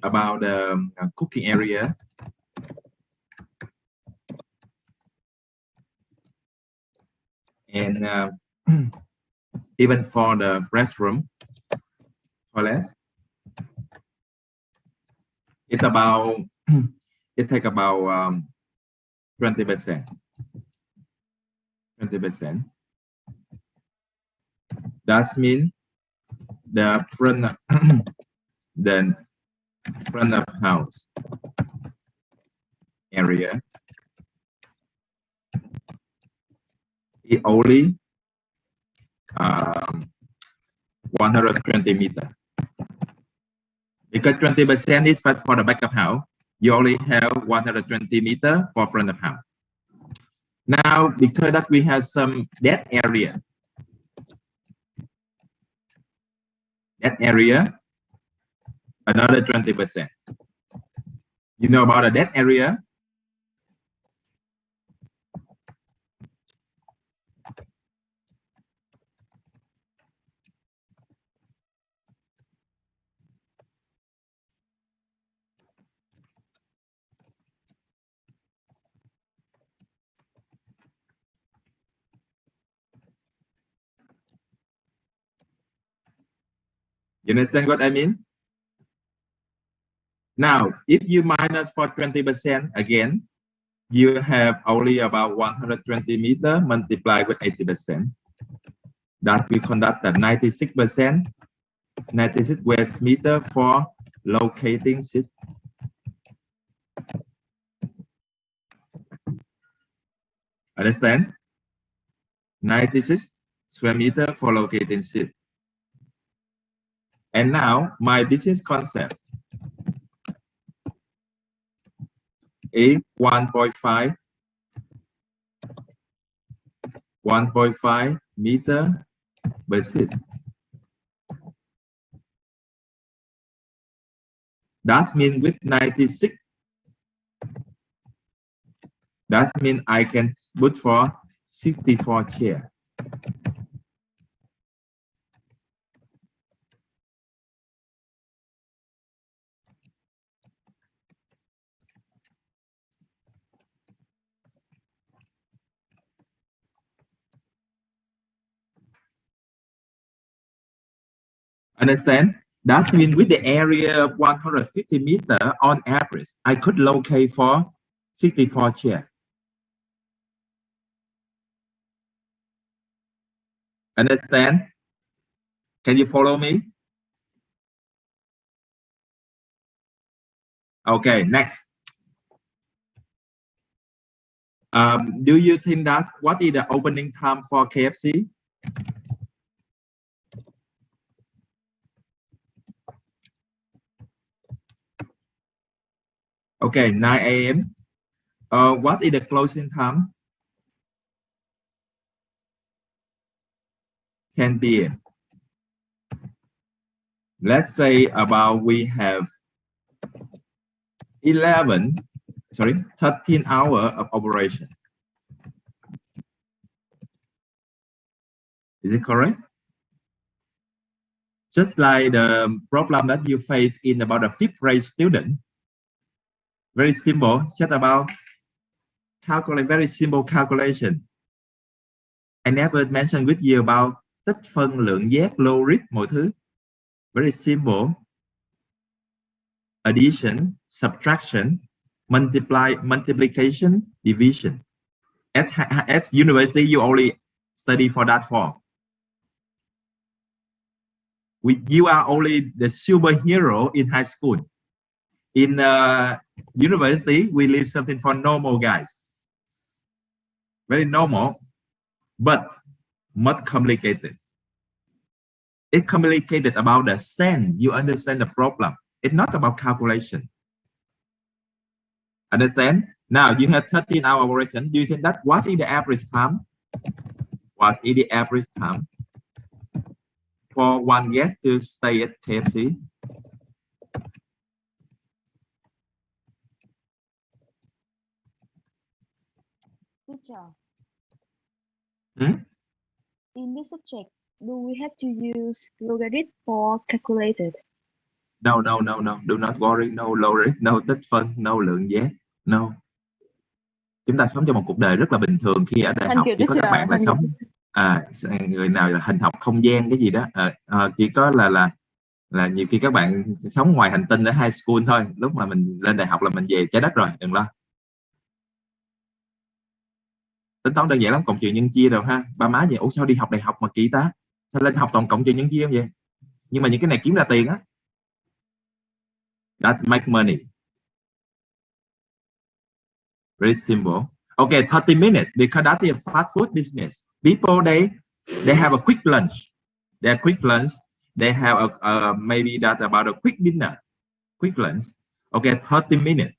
about the cooking area, and even for the restroom, toilet. It's about it take about 20%. 20%. That means the front the front of house area is only 120 meter. Because 20% is for the back of house, you only have 120 meter for front of house. Now, because that we have some dead area, another 20%. You know about a dead area? You understand what I mean? Now, if you minus for 20% again, you have only about 120 meter multiplied with 80%. That we conduct the 96%, 96 waste meter for locating seat. Understand? 96 square meter for locating seat. And now my business concept is 1.5 meter per seat. That means with 96, that means I can put for 64 chairs. Understand? That means with the area of 150 meter on average, I could locate for 64 chairs. Understand? Can you follow me? Okay, next. Do you think that what is the opening time for KFC? Okay, 9 a.m. What is the closing time? can be, let's say about we have 13 hours of operation. Is it correct? Just like the problem that you face in about a fifth grade student. Very simple, just about calculate, very simple calculation. I never mentioned with you about tích phân lượng giác, logarithm, mọi thứ. Very simple. Addition, subtraction, multiplication, division. At university, you only study for that form. You are only the superhero in high school. In university, we leave something for normal guys. Very normal, but much complicated. It's complicated about the sense. You understand the problem. It's not about calculation. Understand? Now you have 13-hour operation. Do you think that what is the average time? What is the average time for one guest to stay at KFC? Teacher, Hmm? in this subject, do we have to use logarithm or calculated? No. Do not worry. No logarithm, no tích phân, no lượng giác. No. Chúng ta sống trong một cuộc đời rất là bình thường khi ở đại học. Chỉ có các bạn là sống người nào là hình học không gian cái gì đó. Chỉ có là nhiều khi các bạn sống ngoài hành tinh ở high school thôi. Lúc mà mình lên đại học là mình về trái đất rồi, đừng lo. Tính toán đơn giản lắm, cộng trừ nhân chia đâu ha. Ba má vậy, ủa sao đi học đại học mà kỳ ta? Sao lên học toàn cộng trừ nhân chia không vậy? Nhưng mà những cái này kiếm ra tiền á. That make money. Very simple. Okay, 30 minutes because that is a fast food business. People they have a quick lunch. They have quick lunch. They have a maybe that about a quick dinner, quick lunch. Okay, 30 minutes.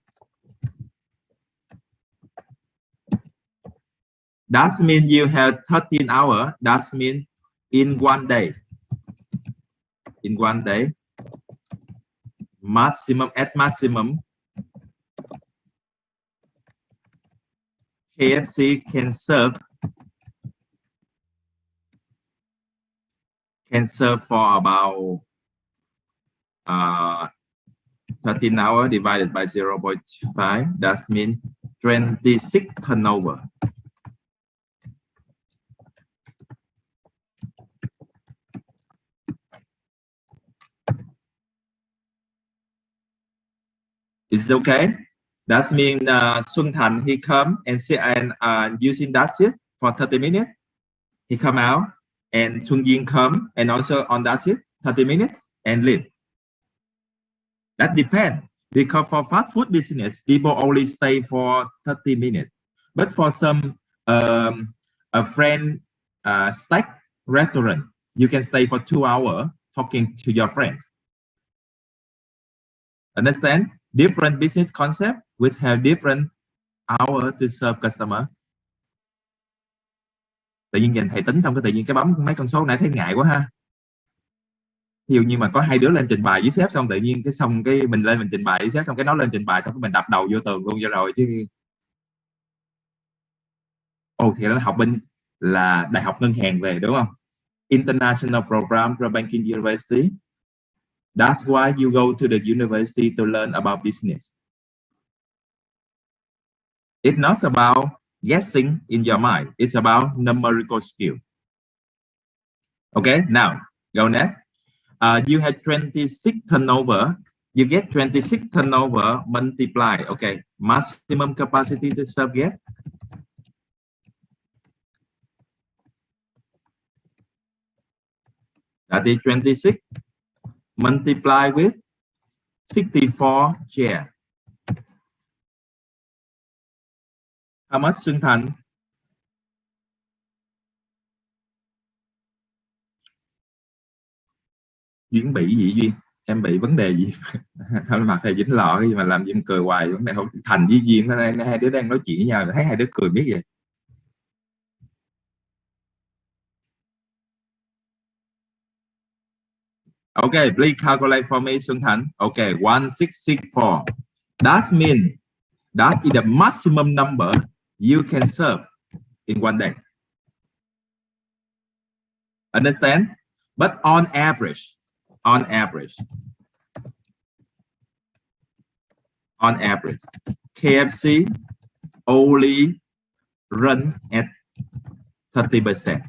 That means you have 13 hours. That means in one day. In one day, at maximum, KFC can serve for about 13 hours divided by 0.5. That means 26 turnover. Is it okay? That means Xuân Thành, he come and sit and using that seat for 30 minutes. He come out and Chung Yin come and also on that seat 30 minutes and leave. That depends because for fast food business, people only stay for 30 minutes. But for some a friend steak restaurant, you can stay for 2 hours talking to your friends. Understand? Different business concept will have different hours to serve customer. Tự nhiên nhìn thầy tính xong cái tự nhiên cái bấm mấy con số nãy thấy ngại quá ha. Ví dụ như mà có hai đứa lên trình bày với sếp xong tự nhiên cái xong cái mình lên mình trình bày với sếp xong cái nó lên trình bày xong cái mình đập đầu vô tường luôn cho rồi chứ. Thì nó học bên là đại học ngân hàng về đúng không? International Program for Banking University. That's why you go to the university to learn about business. It's not about guessing in your mind. It's about numerical skill. Okay, now go next. You had 26 turnover. You get 26 turnover multiply. Okay, maximum capacity to serve guests. That is 26 multiply with 64 chair. How much, Xuân Thành? Duyên bị gì Duyên? Em bị vấn đề gì? Thôi mặt thầy dính lọ cái gì mà làm Duyên cười hoài. Vấn đề Thành với Duyên nó hai đứa đang nói chuyện với nhau, thấy hai đứa cười biết vậy. Okay, please calculate for me, Xuân Thành. Okay, 1664. That means that is the maximum number you can serve in one day. Understand? But on average, KFC only run at 30%.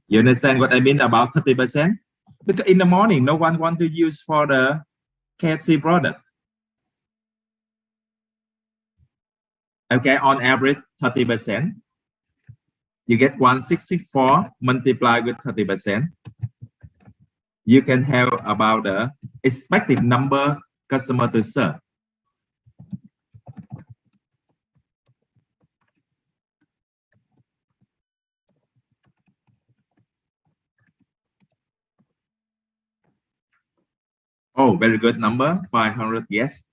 You understand what I mean about 30%? Because in the morning, no one wants to use for the KFC product. Okay, on average, 30%. You get 1664 multiplied with 30%. You can have about the expected number customer to serve. Oh, very good number, 500, yes.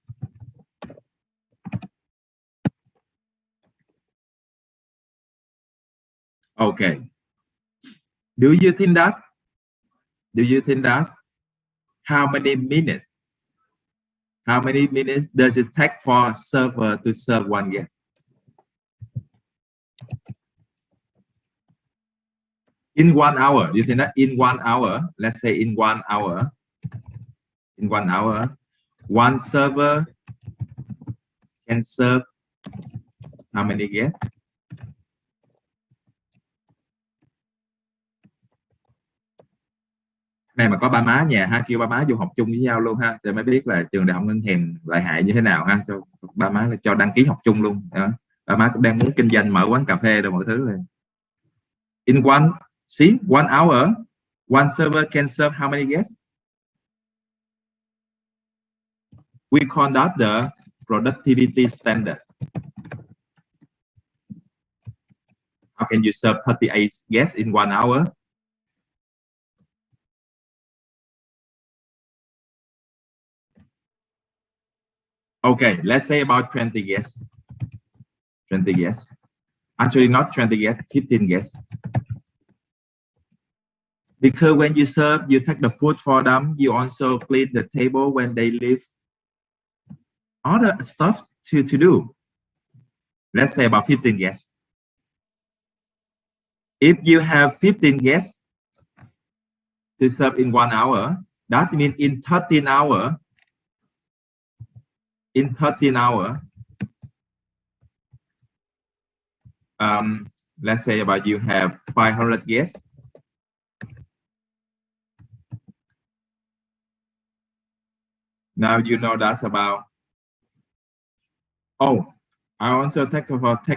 Okay. Do you think that? How many minutes does it take for a server to serve one guest? In 1 hour, you think that in 1 hour, let's say in 1 hour, one server can serve how many guests? Này mà có ba má nhà ha, kêu ba má vô học chung với nhau luôn ha, để mới biết là trường đại học Ngân Hàng lợi hại như thế nào ha, cho ba má cho đăng ký học chung luôn đó. Ba má cũng đang muốn kinh doanh mở quán cà phê rồi mọi thứ này. In one hour, one server can serve how many guests? We call that the productivity standard. How can you serve 38 guests in 1 hour? Okay, let's say about 20 guests. 20 guests. Actually, not 20 guests, 15 guests. Because when you serve, you take the food for them. You also clean the table when they leave. Other stuff to do. Let's say about 15 guests. If you have 15 guests to serve in 1 hour, that means in 13 hours, let's say about you have 500 guests. Now you know that's about. Oh, I also take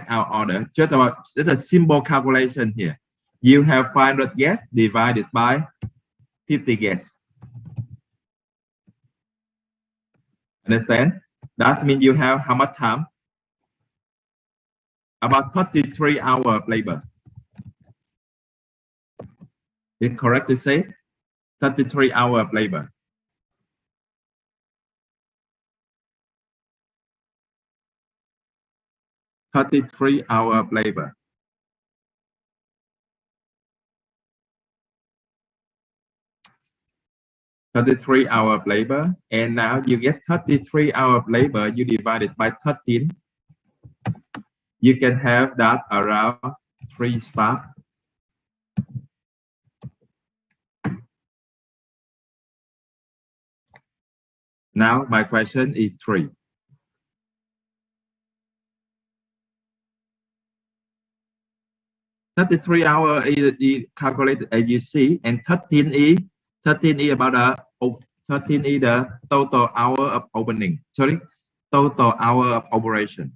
out order. Just a simple calculation here. You have 500 guests divided by 50 guests. Understand? That means you have how much time? About 33 hours of labor. Is it correct to say 33 hours of labor? $33 hours of labor. $33 hours of labor, and now you get 33 hours of labor. You divide it by 13. You can have that around 3 staff. Now my question is 3. $33 hours is calculated as you see, and 13 is about 13 is the total hour of opening. Sorry, total hour of operation.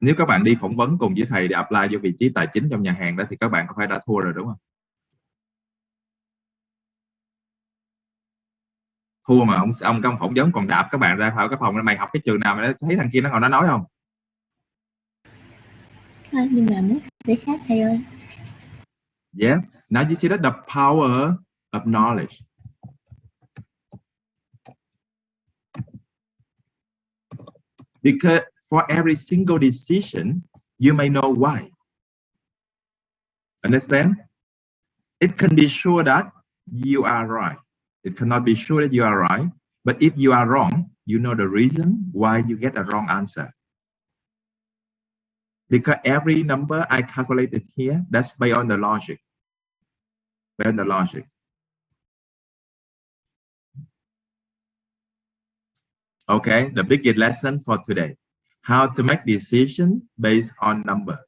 Nếu các bạn đi phỏng vấn cùng với thầy để apply vô vị trí tài chính trong nhà hàng đó thì các bạn có phải đã thua rồi đúng không? Thua mà ông phỏng vấn còn đạp các bạn ra khỏi cái phòng, mày học cái trường nào mà thấy thằng kia nó còn nó nói không? Nhưng mà nó sẽ khác thầy ơi. Yes, now you see that the power of knowledge. Because for every single decision, you may know why. Understand? It can be sure that you are right. It cannot be sure that you are right. But if you are wrong, you know the reason why you get a wrong answer. Because every number I calculated here, that's based on the logic. Based on the logic. Okay, the biggest lesson for today. How to make decision based on number.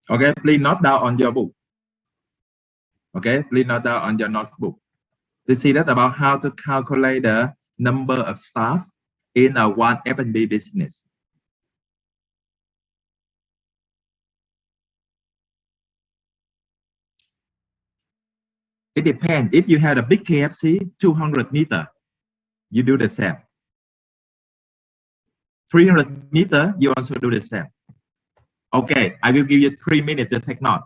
Okay, please note down on your book. Okay, please note down on your notebook. To see that about how to calculate the number of staff in a one F&B business. It depends. If you have a big KFC, 200 meter, you do the same. 300 meter, you also do the same. Okay, I will give you 3 minutes to take note.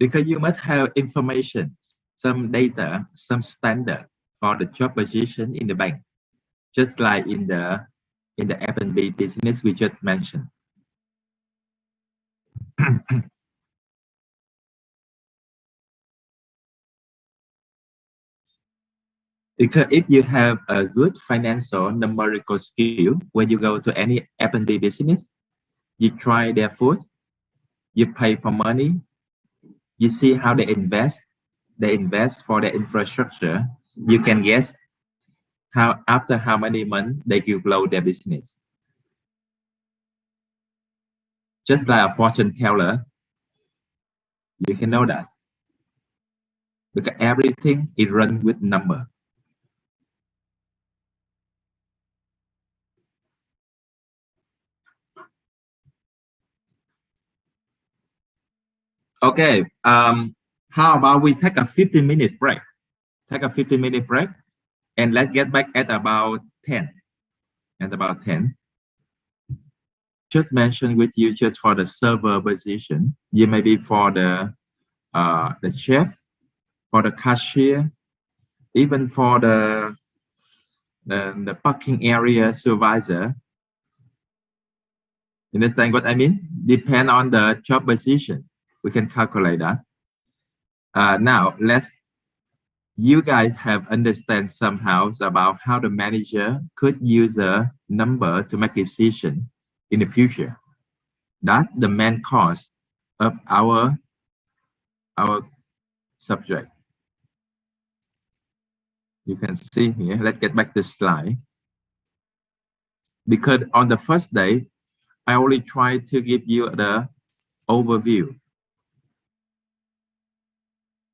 Because you must have information, some data, some standard for the job position in the bank, just like in the F&B business we just mentioned. Because if you have a good financial numerical skill, when you go to any F&B business, you try their food, you pay for money, you see how they invest for the infrastructure, you can guess after how many months they will grow their business. Just like a fortune teller, you can know that. Because everything is run with number. Okay, how about we take a 15-minute break? Take a 15-minute break and let's get back at about 10. At about 10. Just mention with you just for the server position. You may be for the chef, for the cashier, even for the parking area supervisor. You understand what I mean? Depend on the job position. We can calculate that. Now, you guys have understand somehow about how the manager could use a number to make decision in the future. That's the main cause of our subject. You can see here. Let's get back to the slide. Because on the first day, I only try to give you the overview.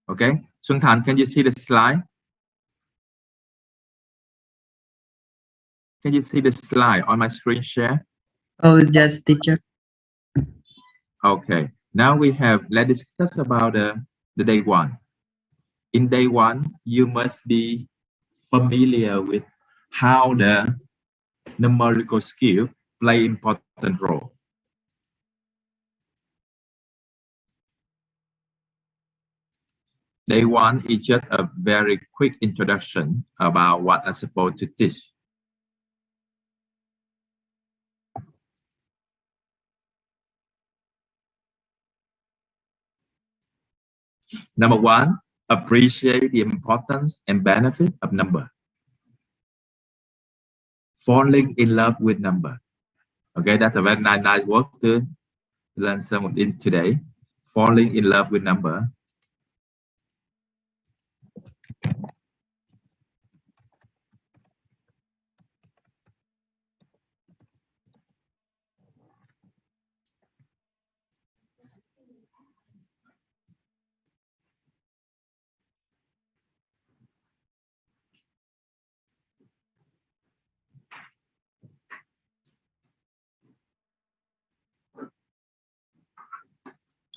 Okay, Xuân Thành, can you see the slide? Can you see the slide on my screen share? Oh, yes, teacher. Okay, now let's discuss about the day one. In day one, you must be familiar with how the numerical skill play important role. Day one is just a very quick introduction about what I'm supposed to teach. Number one, appreciate the importance and benefit of number. Falling in love with number. Okay, that's a very nice word to learn some of it today. Falling in love with number.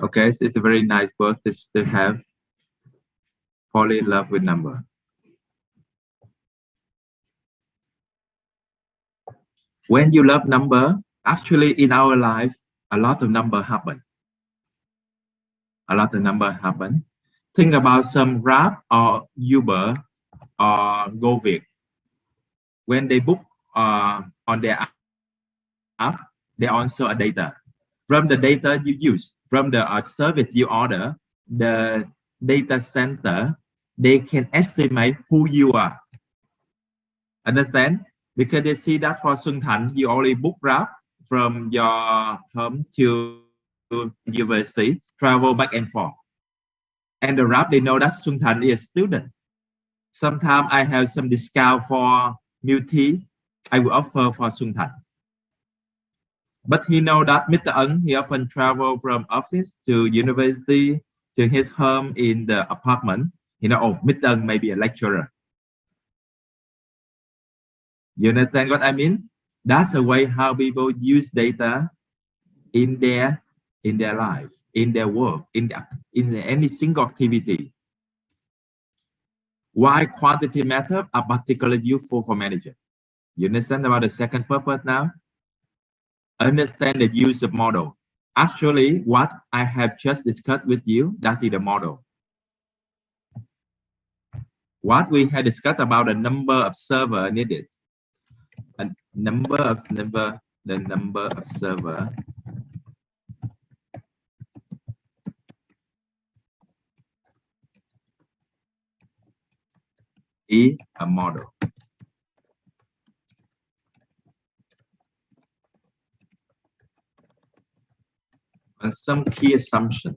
Okay, so it's a very nice word to have. Fall in love with number. When you love number, actually in our life, a lot of number happen. A lot of number happen. Think about some Grab or Uber or GoVic. When they book on their app, they also a data. From the data you use, from the service you order, the data center, they can estimate who you are. Understand? Because they see that for Xuân Thành, you only book Grab from your home to university, travel back and forth. And the Grab, they know that Xuân Thành is a student. Sometimes I have some discount for milk tea, I will offer for Xuân Thành. But he know that Mr. Ấn, he often travel from office to university to his home in the apartment. You know, oh, Mr. Ấn may be a lecturer. You understand what I mean? That's the way how people use data in their life, in their work, in any single activity. Why quantitative methods are particularly useful for manager? You understand about the second purpose now? Understand the use of model. Actually, what I have just discussed with you, that is the model. What we had discussed about the number of server needed, the number of server is a model. And some key assumption.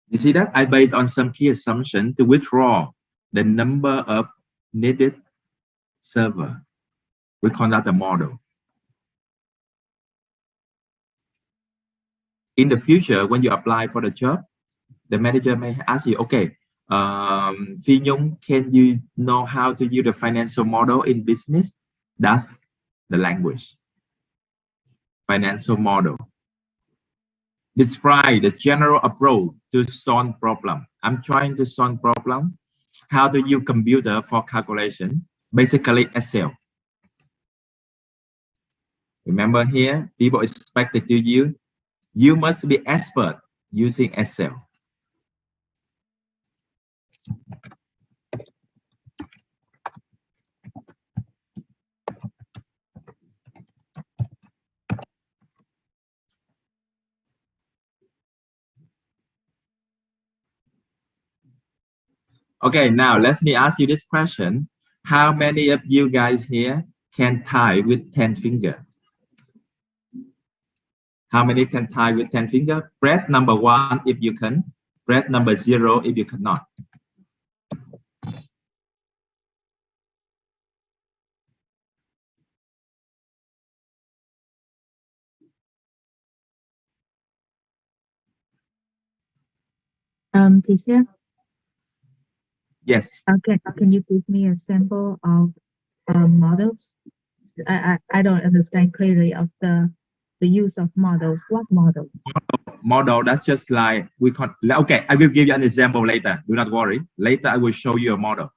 You see that I based on some key assumption to withdraw the number of needed server. We call that the model. In the future, when you apply for the job, the manager may ask you, okay, Phi Nhung, can you know how to use the financial model in business? That's the language. Financial model. Describe the general approach to solve problem. I'm trying to solve problem. How to use computer for calculation? Basically Excel. Remember here, people expected to you must be expert using Excel. Okay, now let me ask you this question. How many of you guys here can tie with 10 fingers? How many can tie with 10 fingers? Press number 1 if you can. Press number 0 if you cannot. Teacher, Yes. okay, can you give me a sample of models? I don't understand clearly of the use of models. What models? Model, that's just like we can. Okay, I will give you an example later. Do not worry. Later, I will show you a model.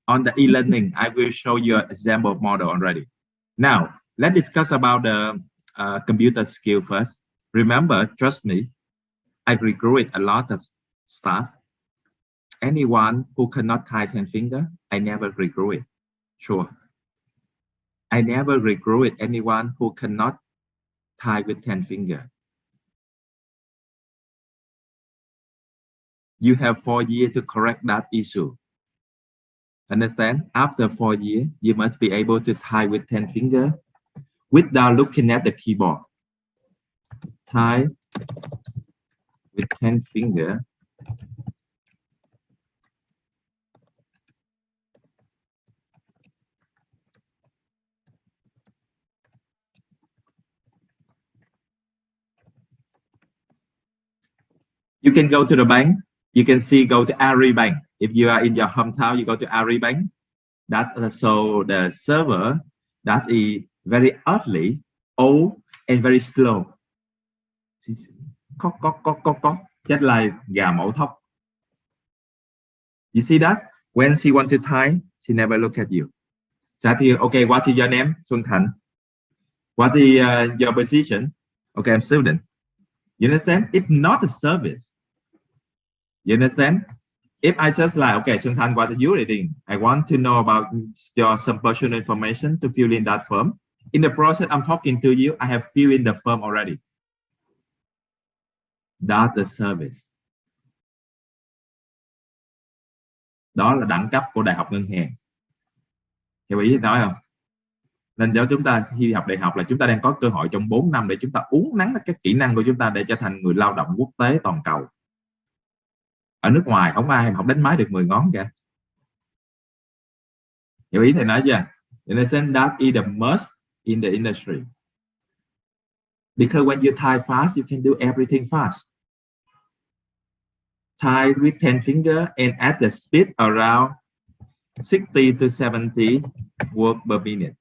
On the e-learning, I will show you an example of model already. Now, let's discuss about the computer skill first. Remember, trust me, I recruit a lot of staff. Anyone who cannot tie 10 fingers, I never recruit. Sure. I never recruit anyone who cannot tie with 10 fingers. You have 4 years to correct that issue. Understand? After 4 years, you must be able to tie with 10 fingers without looking at the keyboard. Tie with 10 fingers. You can go to the bank. You can see, go to Ari Bank. If you are in your hometown, you go to Ari Bank. That's so the server, that's a very ugly, old, and very slow. Just like gà mổ thóc. You see that? When she want to tie, she never look at you. So okay, what is your name? Xuân Thành. What is your position? Okay, I'm student. You understand? It's not a service. You understand? If I just like, okay, Xuân Thành, what are you reading? I want to know about your some personal information to fill in that form. In the process, I'm talking to you. I have filled in the form already. That's the service. Đó là đẳng cấp của đại học ngân hàng. Hiểu ý nói không? Nên cho chúng ta khi học đại học là chúng ta đang có cơ hội trong 4 năm để chúng ta uốn nắn các kỹ năng của chúng ta để trở thành người lao động quốc tế toàn cầu. Ở nước ngoài không ai học đánh máy được 10 ngón cả. Hiểu ý thầy nói chưa? You understand that is the must in the industry. Because when you type fast, you can do everything fast. Type with 10 fingers and at the speed around 60 to 70 words per minute.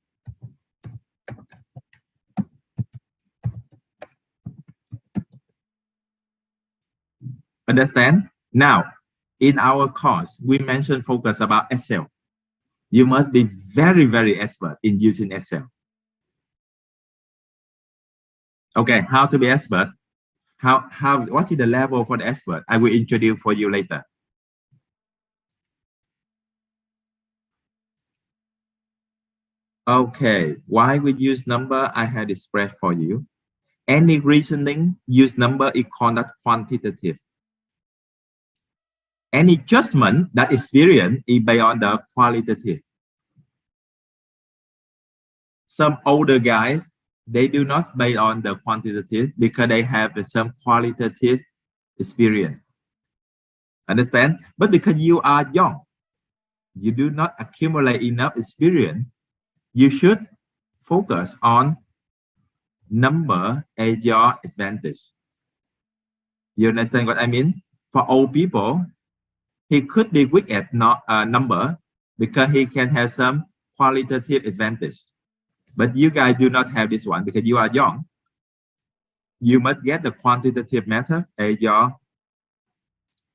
Understand? Now, in our course, we mentioned focus about Excel. You must be very, very expert in using Excel. Okay, how to be expert? What is the level for the expert? I will introduce for you later. Okay, why we use number? I had expressed for you. Any reasoning use number is called that quantitative. Any judgment that experience is based on the qualitative. Some older guys, they do not base on the quantitative because they have some qualitative experience. Understand? But because you are young, you do not accumulate enough experience, you should focus on number as your advantage. You understand what I mean? For old people, he could be weak at number because he can have some qualitative advantage. But you guys do not have this one because you are young. You must get the quantitative method as your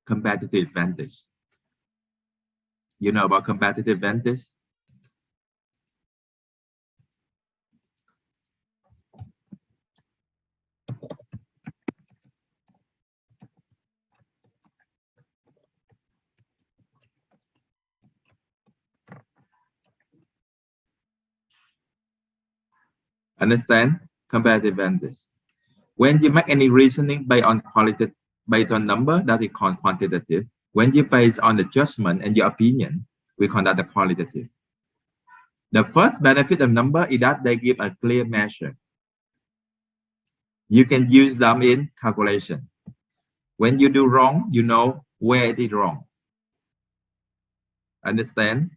competitive advantage. You know about competitive advantage? Understand? Competitive advantage. When you make any reasoning based on qualitative, based on number, that is called quantitative. When you base on the judgment and your opinion, we call that the qualitative. The first benefit of number is that they give a clear measure. You can use them in calculation. When you do wrong, you know where it is wrong. Understand?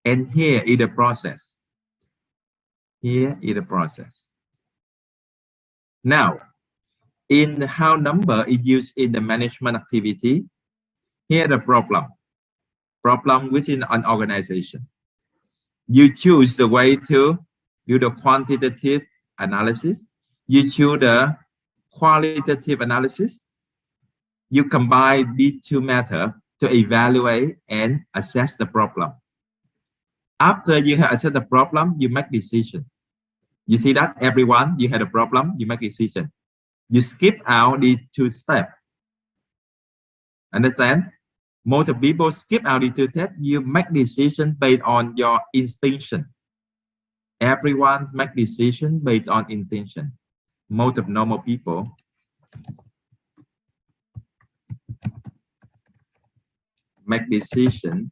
And here is the process. Here is the process. Now, in how number is used in the management activity, here the problem within an organization. You choose the way to do the quantitative analysis. You choose the qualitative analysis. You combine these two methods to evaluate and assess the problem. After you have assessed the problem, you make decision. You see that everyone, you had a problem, you make decision. You skip out the two steps. Understand? Most people skip out the two steps. You make decision based on your instinction. Everyone make decision based on intention. Most of normal people make decision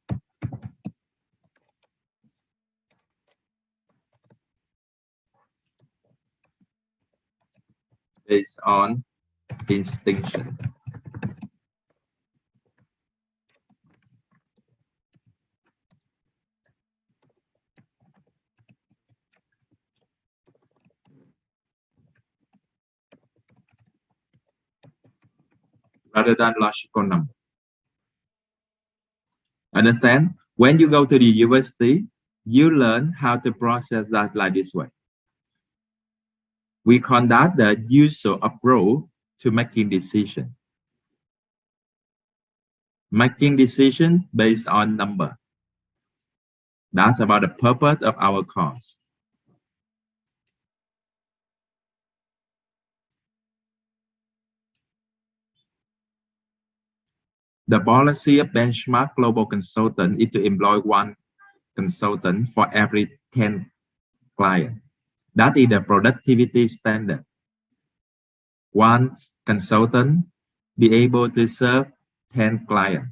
based on instinction. Rather than logical number. Understand? When you go to the university, you learn how to process that like this way. We call that the usual approach to making decision. Making decision based on number. That's about the purpose of our course. The policy of benchmark global consultant is to employ one consultant for every 10 clients. That is the productivity standard. One consultant be able to serve 10 clients.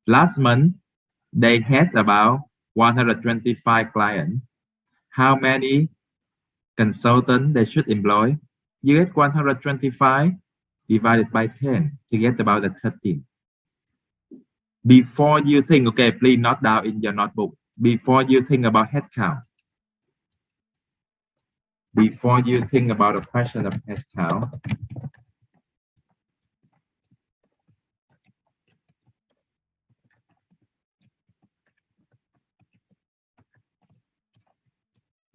Last month, they had about 125 clients. How many consultants they should employ? You get 125 divided by 10 to get about the 13. Before you think, okay, please note down in your notebook. Before you think about headcount, before you think about the question of headcount,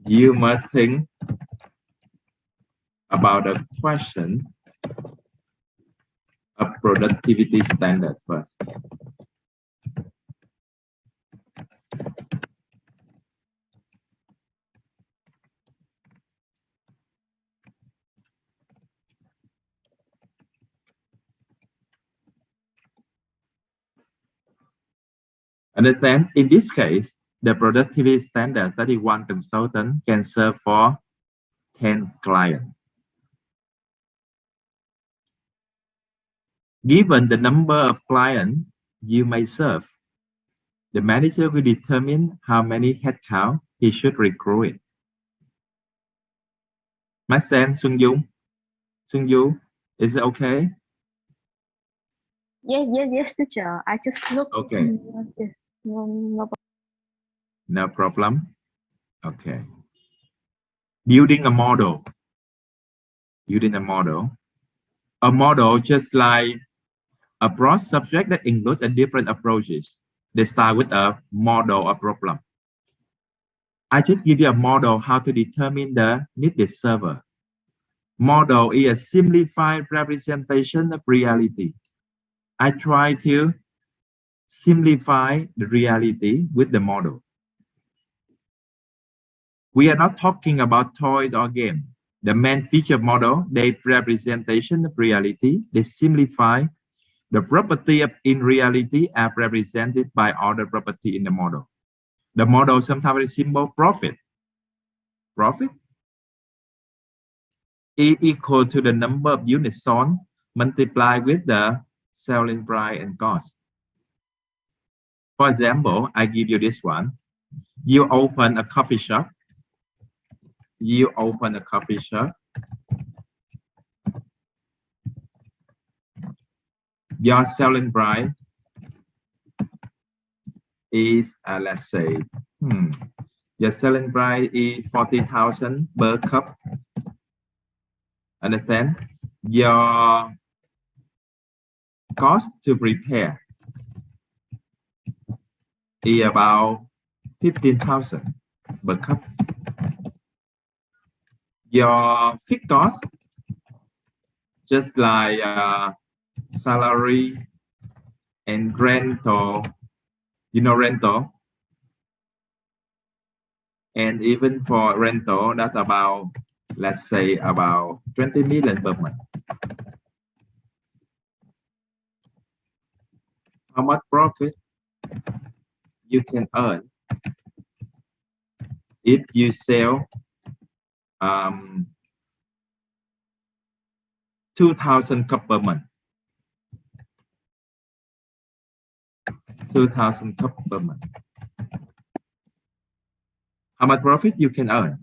you must think about the question of productivity standard first. Understand? In this case, the productivity standard that one consultant can serve for 10 clients. Given the number of clients you may serve, the manager will determine how many headcount he should recruit. Make sense, Xuân Dung? Xuân Dung, is it okay? Yes, teacher. I just look. Okay. No. No problem. Okay. Building a model. Building a model. A model just like a broad subject that includes different approaches. They start with a model or problem. I just give you a model how to determine the needed server. Model is a simplified representation of reality. I try to simplify the reality with the model. We are not talking about toys or game. The main feature model, they representation of reality, they simplify the property of in reality are represented by other property in the model. The model sometimes very simple. Profit is equal to the number of units sold multiplied with the selling price and cost. For example, I give you this one. You open a coffee shop. Your selling price is, let's say, your selling price is 40,000 per cup. Understand? Your cost to prepare is about 15,000 per cup. Your fixed cost, just like salary and rental, rental, and even for rental, that's about, let's say, about 20 million per month. How much profit you can earn if you sell 2,000 cups per month. 2,000 cups per month. How much profit you can earn?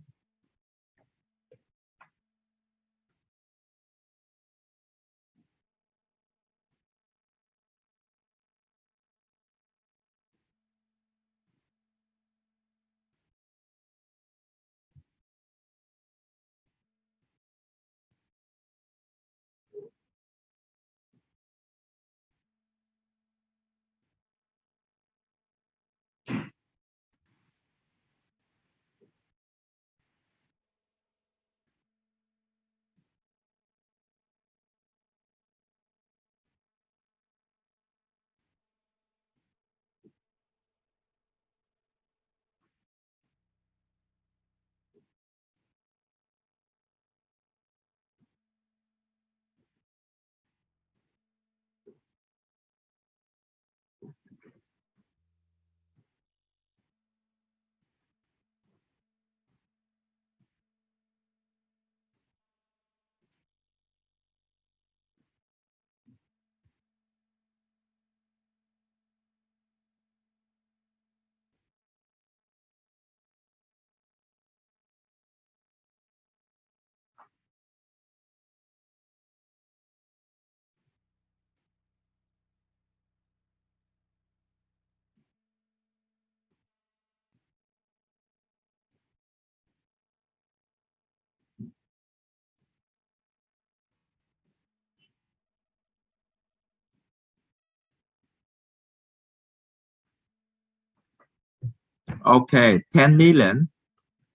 Okay, 10 million.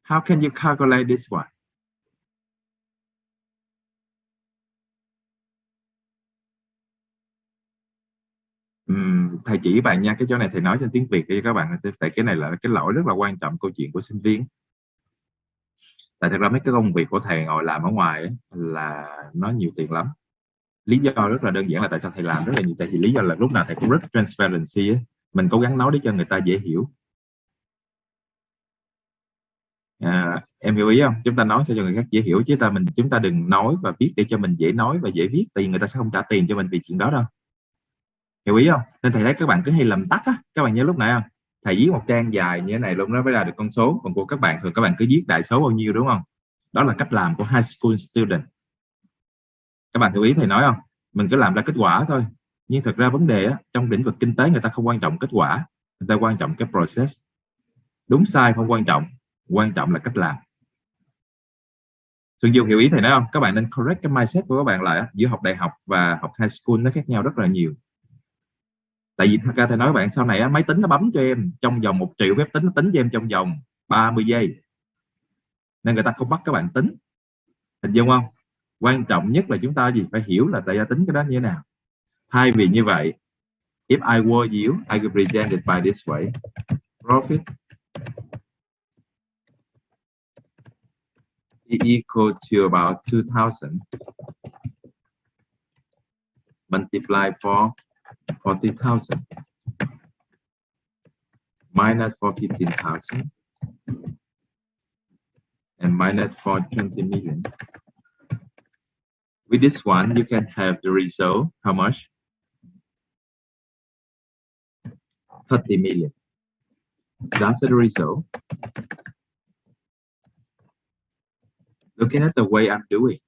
How can you calculate this one? Thầy chỉ bạn nha, cái chỗ này thầy nói trên tiếng Việt để cho các bạn, tại cái này là cái lỗi rất là quan trọng câu chuyện của sinh viên. Tại thật ra mấy cái công việc của thầy ngồi làm ở ngoài ấy, là nó nhiều tiền lắm. Lý do rất là đơn giản là tại sao thầy làm rất là nhiều, tại vì lý do là lúc nào thầy cũng rất transparency ấy. Mình cố gắng nói để cho người ta dễ hiểu. Em hiểu ý không? Chúng ta nói sao cho người khác dễ hiểu, chứ chúng ta đừng nói và viết để cho mình dễ nói và dễ viết, thì người ta sẽ không trả tiền cho mình vì chuyện đó đâu. Hiểu ý không? Nên thầy thấy các bạn cứ hay làm tắt á. Các bạn nhớ lúc nãy không? Thầy viết một trang dài như thế này luôn, nó mới ra được con số. Còn của các bạn thường các bạn cứ viết đại số bao nhiêu, đúng không? Đó là cách làm của high school student. Các bạn hiểu ý thầy nói không? Mình cứ làm ra kết quả thôi. Nhưng thực ra vấn đề á, trong lĩnh vực kinh tế người ta không quan trọng kết quả, người ta quan trọng cái process. Đúng sai không quan trọng, quan trọng là cách làm. Xuân Du hiểu ý thầy nói không? Các bạn nên correct cái mindset của các bạn lại á. Giữa học đại học và học high school nó khác nhau rất là nhiều. Tại vì thật ra thầy nói các bạn, sau này á, máy tính nó bấm cho em trong vòng 1 triệu phép tính, nó tính cho em trong vòng 30 giây, nên người ta không bắt các bạn tính. Hình dung không? Quan trọng nhất là chúng ta phải hiểu là tại sao tính cái đó như thế nào. Thay vì như vậy, if I were you, I could present it by this way. Profit is equal to about 2,000 multiplied for 40,000 minus for 15,000 and minus for 20 million. With this one, you can have the result. How much? 30 million. That's the result. Looking at the way I'm doing.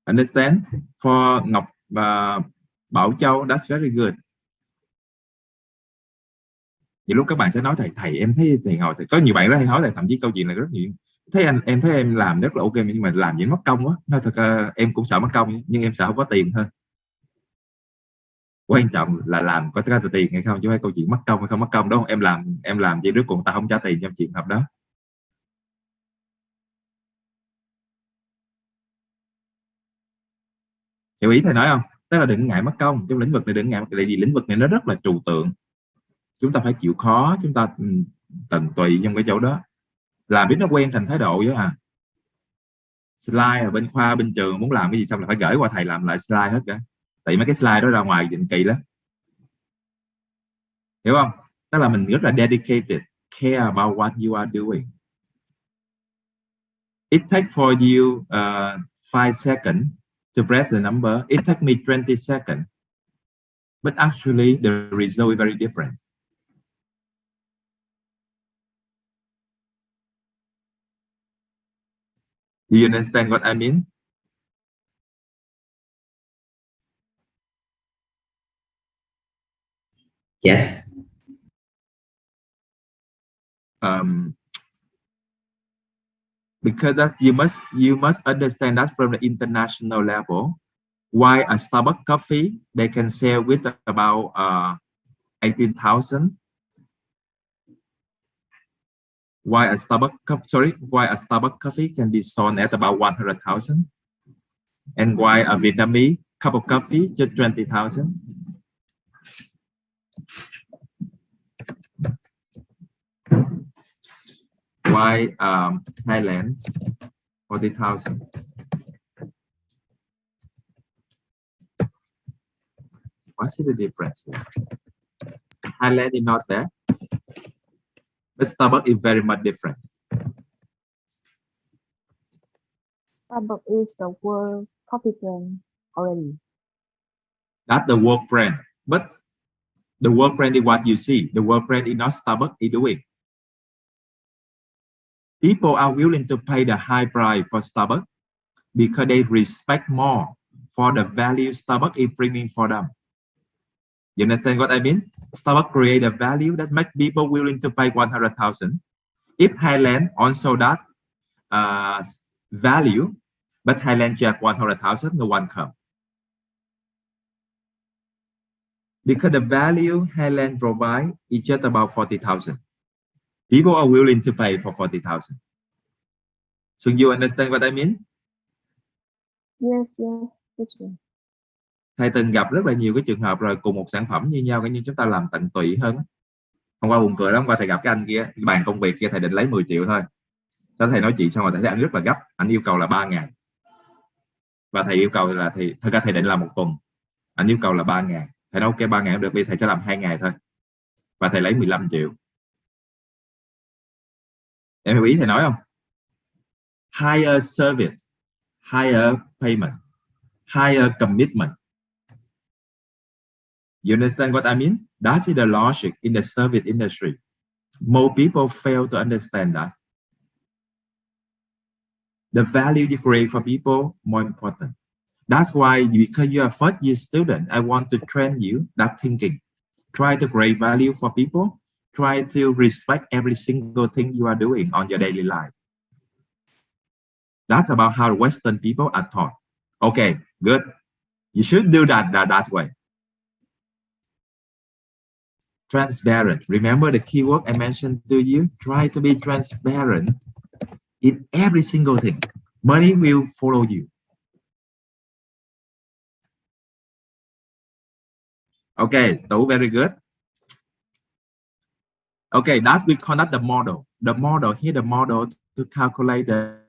Understand? For Ngọc và Bảo Châu, that's very good. Nhiều lúc các bạn sẽ nói thầy em thấy thầy ngồi, có nhiều bạn rất hay hỏi thầy, thậm chí câu chuyện này rất nhiều. Em thấy em làm rất là ok, nhưng mà làm gì mất công quá. Nói thật em cũng sợ mất công, nhưng em sợ không có tiền thôi. Quan trọng là làm có ra tiền hay không, chứ không phải câu chuyện mất công hay không mất công, đúng không? Em làm gì trước cùng ta không trả tiền trong trường hợp đó. Hiểu ý thầy nói không? Tức là đừng ngại mất công trong lĩnh vực này, đừng ngại, tại vì lĩnh vực này nó rất là trừu tượng. Chúng ta phải chịu khó, chúng ta tận tụy trong cái chỗ đó, làm biết nó quen thành thái độ chứ à. Slide ở bên khoa bên trường muốn làm cái gì xong là phải gửi qua thầy làm lại slide hết cả, tại mấy cái slide đó ra ngoài định kỳ lắm, hiểu không? Tức là mình rất là dedicated, care about what you are doing. It takes for you 5 seconds to press the number. It takes me 20 seconds, but actually the result is very different. Do you understand what I mean? Yes. Because that you must understand that from the international level, why a Starbucks coffee they can sell with about 18,000. Why a Starbucks coffee can be sold at about 100,000, and why a Vietnamese cup of coffee just 20,000. Why Thailand 40,000? What's the difference? Thailand is not that, but Starbucks is very much different. Starbucks is the world coffee brand already. That's the world brand, but the world brand is what you see. The world brand is not Starbucks is doing. People are willing to pay the high price for Starbucks because they respect more for the value Starbucks is bringing for them. You understand what I mean? Starbucks create a value that makes people willing to pay 100,000. If Highland also does value, but Highland just 100,000, no one come. Because the value Highland provide is just about 40,000. People are willing to pay for 40,000. So you understand what I mean? Yes, that's right. Thầy từng gặp rất là nhiều cái trường hợp rồi, cùng một sản phẩm như nhau, nhưng chúng ta làm tận tụy hơn. Hôm qua buồn cười lắm, hôm qua thầy gặp cái anh kia, cái bàn công việc kia thầy định lấy 10 triệu thôi. Sau thầy nói chuyện xong rồi thầy thấy anh rất là gấp, anh yêu cầu là 3 ngày. Và thầy yêu cầu là thật ra thầy định làm 1 tuần. Anh yêu cầu là 3.000. Thầy nói ok 3.000 được, vì thầy sẽ làm 2 ngày thôi và thầy lấy 15 triệu. Em hiểu ý thầy nói không? Higher service, higher payment, higher commitment. You understand what I mean? That is the logic in the service industry. More people fail to understand that. The value you create for people more important. That's why, because you are a first year student, I want to train you that thinking. Try to create value for people. Try to respect every single thing you are doing on your daily life. That's about how Western people are taught. Okay, good. You should do that way. Transparent. Remember the keyword I mentioned to you? Try to be transparent in every single thing. Money will follow you. Okay, Tú, very good. Okay, that's we call that the model. The model here, the model to calculate the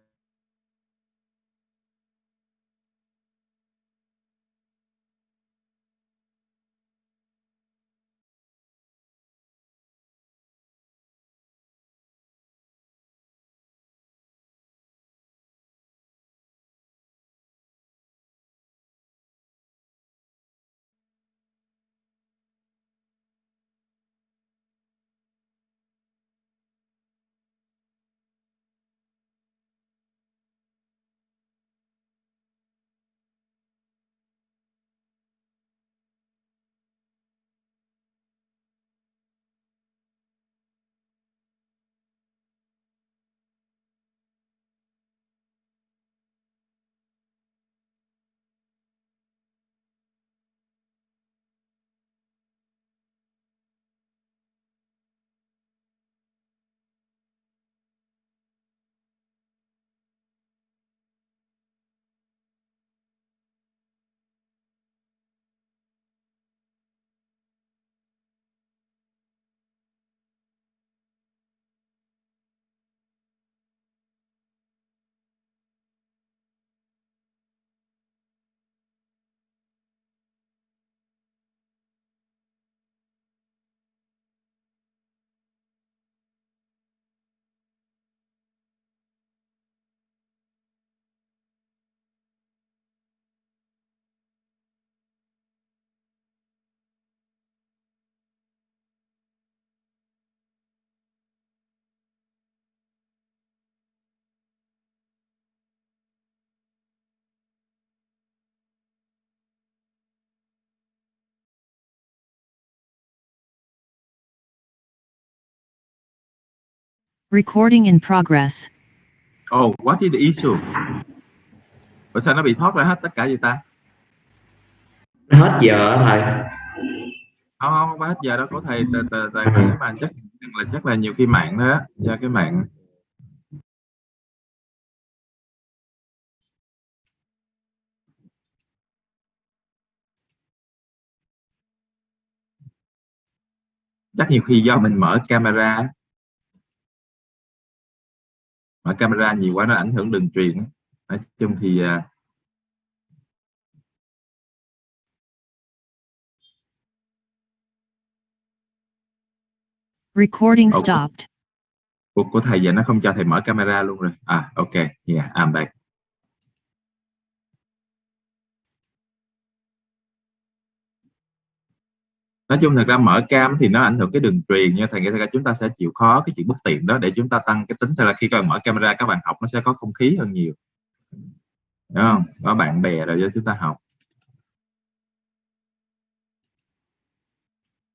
Recording in progress. Oh, what is the issue? Ủa sao nó bị thoát ra hết tất cả vậy ta? Hết giờ thầy. Không phải hết giờ đâu, của thầy tài nghĩ mà chắc là nhiều khi mạng đó, do cái mạng. Chắc nhiều khi do mình mở camera nhiều quá nó ảnh hưởng đường truyền. Nói chung thì Recording stopped. của thầy giờ nó không cho thầy mở camera luôn rồi. Ok, yeah, I'm back. Nói chung thật ra mở cam thì nó ảnh hưởng cái đường truyền nha thầy, nghĩ là chúng ta sẽ chịu khó cái chuyện bất tiện đó, để chúng ta tăng cái tính, tức là khi các bạn mở camera các bạn học nó sẽ có không khí hơn nhiều, đúng không? Có bạn bè rồi cho chúng ta học.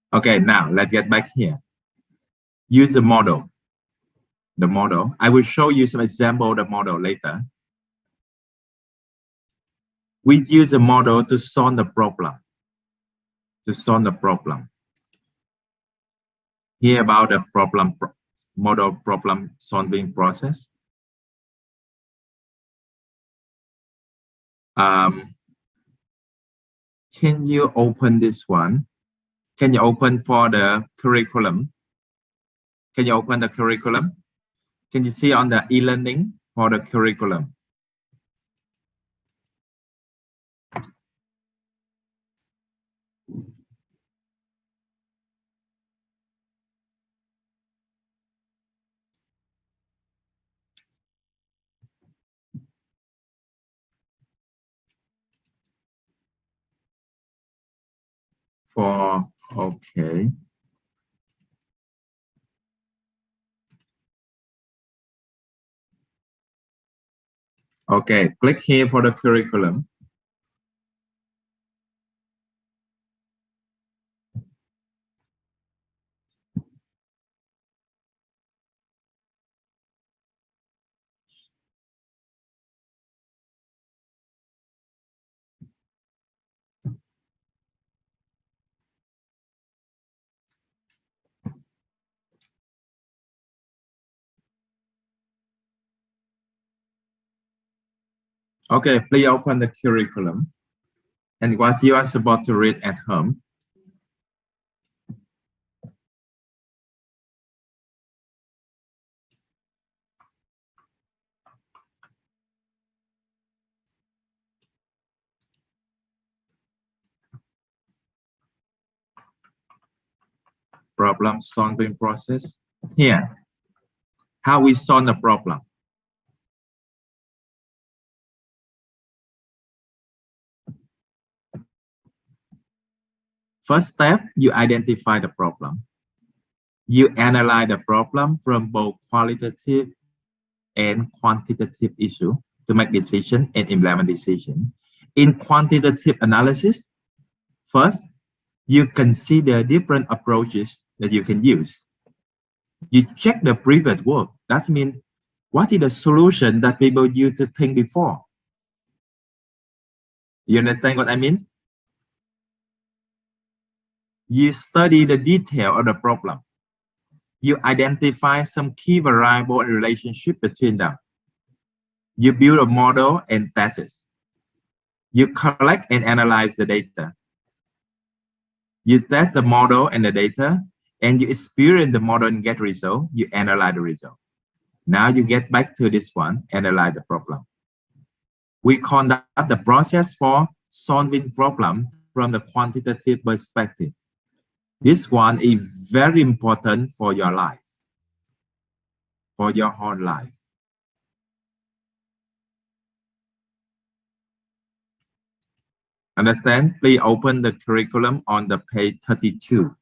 Okay, now let's get back here. Use the model. The model. I will show you some example of the model later. We use the model to solve the problem. To solve the problem. Here about the model problem solving process. Can you open this one? Can you open for the curriculum? Can you open the curriculum? Can you see on the e-learning for the curriculum? for, okay. Okay, click here for the curriculum. Okay, please open the curriculum and what you are supposed to read at home. Problem solving process. Here, how we solve the problem. First step, you identify the problem. You analyze the problem from both qualitative and quantitative issue to make decision and implement decision. In quantitative analysis, first, you consider different approaches that you can use. You check the previous work. That means, what is the solution that people used to think before? You understand what I mean? You study the detail of the problem. You identify some key variable and relationship between them. You build a model and test it. You collect and analyze the data. You test the model and the data, and you experience the model and get result. You analyze the result. Now you get back to this one, analyze the problem. We call that the process for solving problem from the quantitative perspective. This one is very important for your life, for your whole life. Understand? Please open the curriculum on the page 32.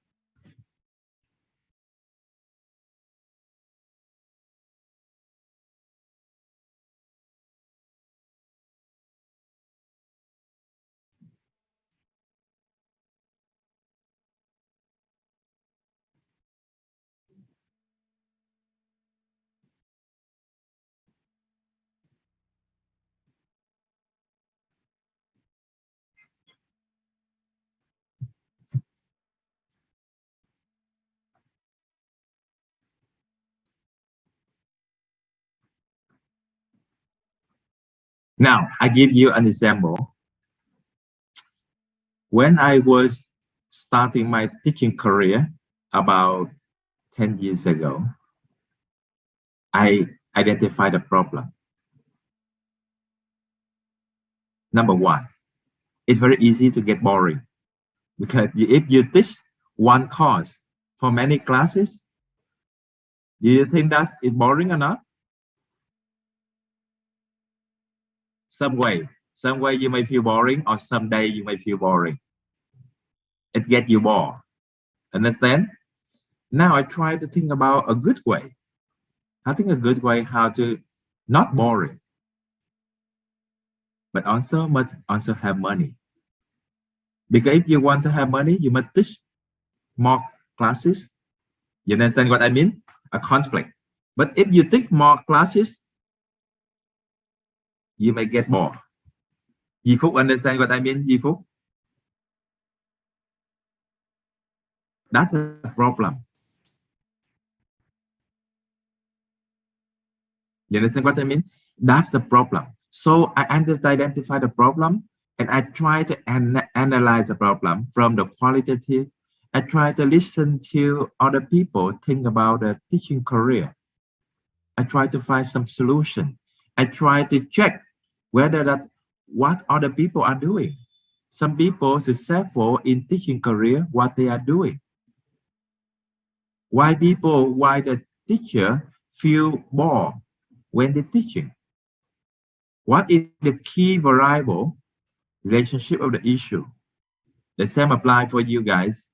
Now, I give you an example. When I was starting my teaching career about 10 years ago, I identified a problem. Number one, it's very easy to get boring because if you teach one course for many classes, do you think that is boring or not? Some way you may feel boring, or someday you may feel boring. It gets you bored. Understand? Now I try to think about a good way. I think a good way how to not boring, but also must also have money. Because if you want to have money, you must teach more classes. You understand what I mean? A conflict. But if you take more classes, you may get bored. Yi Phúc understand what I mean, Yi Phúc? That's a problem. You understand what I mean? That's the problem. So I identify the problem and I try to analyze the problem from the qualitative. I try to listen to other people think about the teaching career. I try to find some solution. I try to check whether that what other people are doing. Some people successful in teaching career, what they are doing. Why the teacher feel bored when they're teaching? What is the key variable relationship of the issue? The same apply for you guys.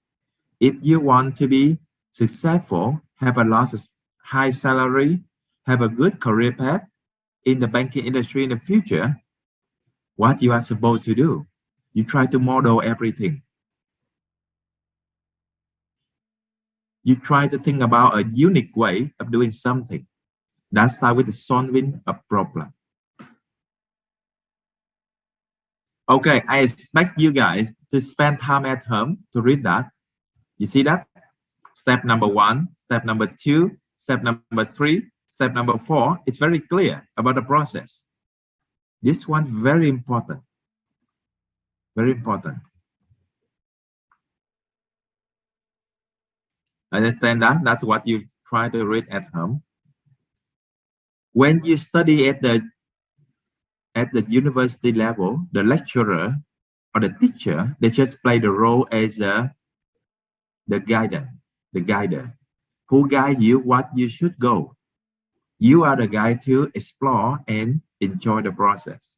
If you want to be successful, have a lot of high salary, have a good career path in the banking industry in the future, what you are supposed to do? You try to model everything. You try to think about a unique way of doing something. That starts with solving a problem. Okay, I expect you guys to spend time at home to read that. You see that? Step number 1, step number 2, step number 3, step number 4. It's very clear about the process. This one very important. Very important. Understand that? That's what you try to read at home. When you study at the university level, the lecturer or the teacher, they just play the role as the guider, who guide you what you should go. You are the guy to explore and enjoy the process.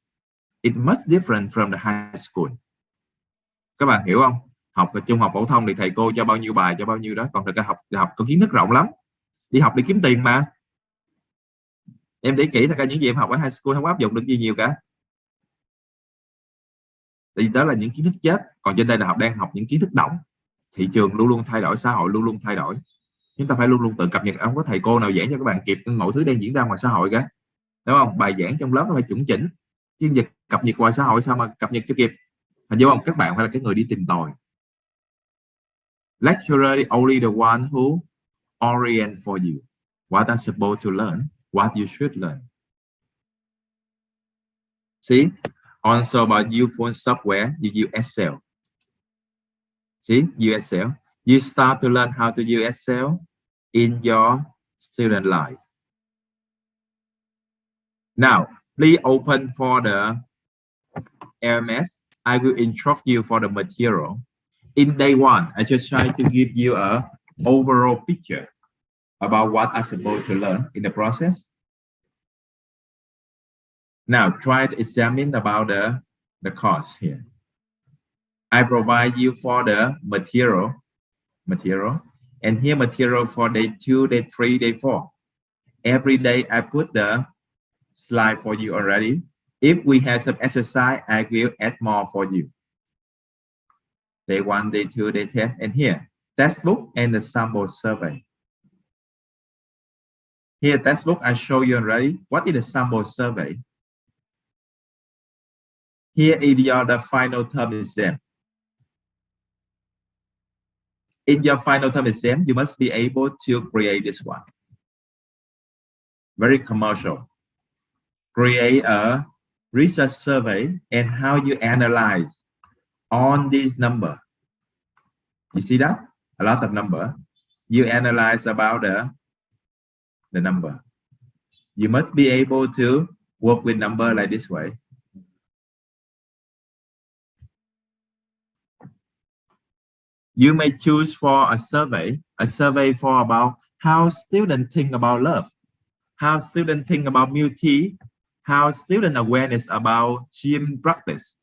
It's much different from the high school. Các bạn hiểu không? Học ở trung học phổ thông thì thầy cô cho bao nhiêu bài cho bao nhiêu đó, còn thực ra học có kiến thức rộng lắm. Đi học để kiếm tiền mà. Em để kỹ, thật ra những gì em học ở high school không áp dụng được gì nhiều cả. Thì đó là những kiến thức chết. Còn trên đây là đang học những kiến thức động. Thị trường luôn luôn thay đổi, xã hội luôn luôn thay đổi. Chúng ta phải luôn luôn tự cập nhật. Không có thầy cô nào giảng cho các bạn kịp mọi thứ đang diễn ra ngoài xã hội cả, đúng không? Bài giảng trong lớp nó phải chuẩn chỉnh, chứ việc cập nhật ngoài xã hội sao mà cập nhật cho kịp. Hình như không? Các bạn phải là cái người đi tìm tòi. Lecturer is only the one who orient for you what are supposed to learn, what you should learn. See, also about you phone software, you use Excel. See, use Excel. You start to learn how to use Excel in your student life. Now, please open for the LMS. I will instruct you for the material. In day 1, I just try to give you a overall picture about what I'm supposed to learn in the process. Now, try to examine about the course here. I provide you for the material, and here material for day 2, day 3, day 4. Every day I put the slide for you already. If we have some exercise, I will add more for you. Day 1, day 2, day 10, and here, textbook and the sample survey. Here, textbook, I show you already. What is the sample survey? Here is the final term exam. In your final term exam, you must be able to create this one. Very commercial. Create a research survey and how you analyze on this number. You see that? A lot of number. You analyze about the number. You must be able to work with number like this way. You may choose for a survey for about how students think about love, how students think about beauty, how student awareness about gym practice.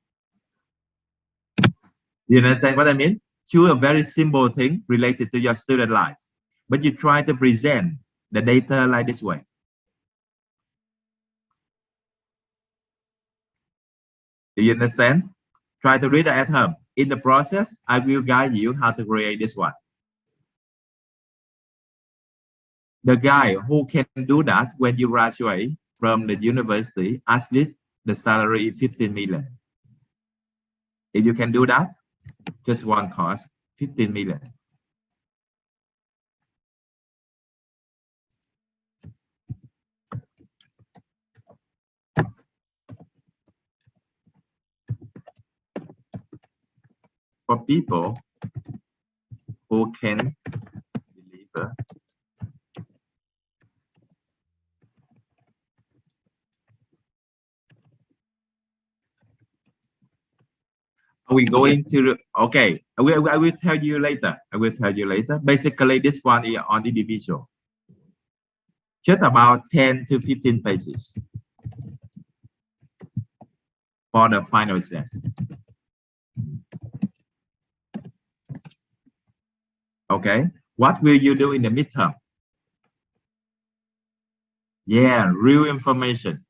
You understand what I mean? Choose a very simple thing related to your student life, but you try to present the data like this way. Do you understand? Try to read it at home. In the process, I will guide you how to create this one. The guy who can do that when you graduate from the university, at least the salary is 15 million. If you can do that, just one course, 15 million. For people who can deliver are we going to okay, I will tell you later. Basically, this one is on individual, just about 10 to 15 pages for the final exam. Okay. What will you do in the midterm? Yeah, real information.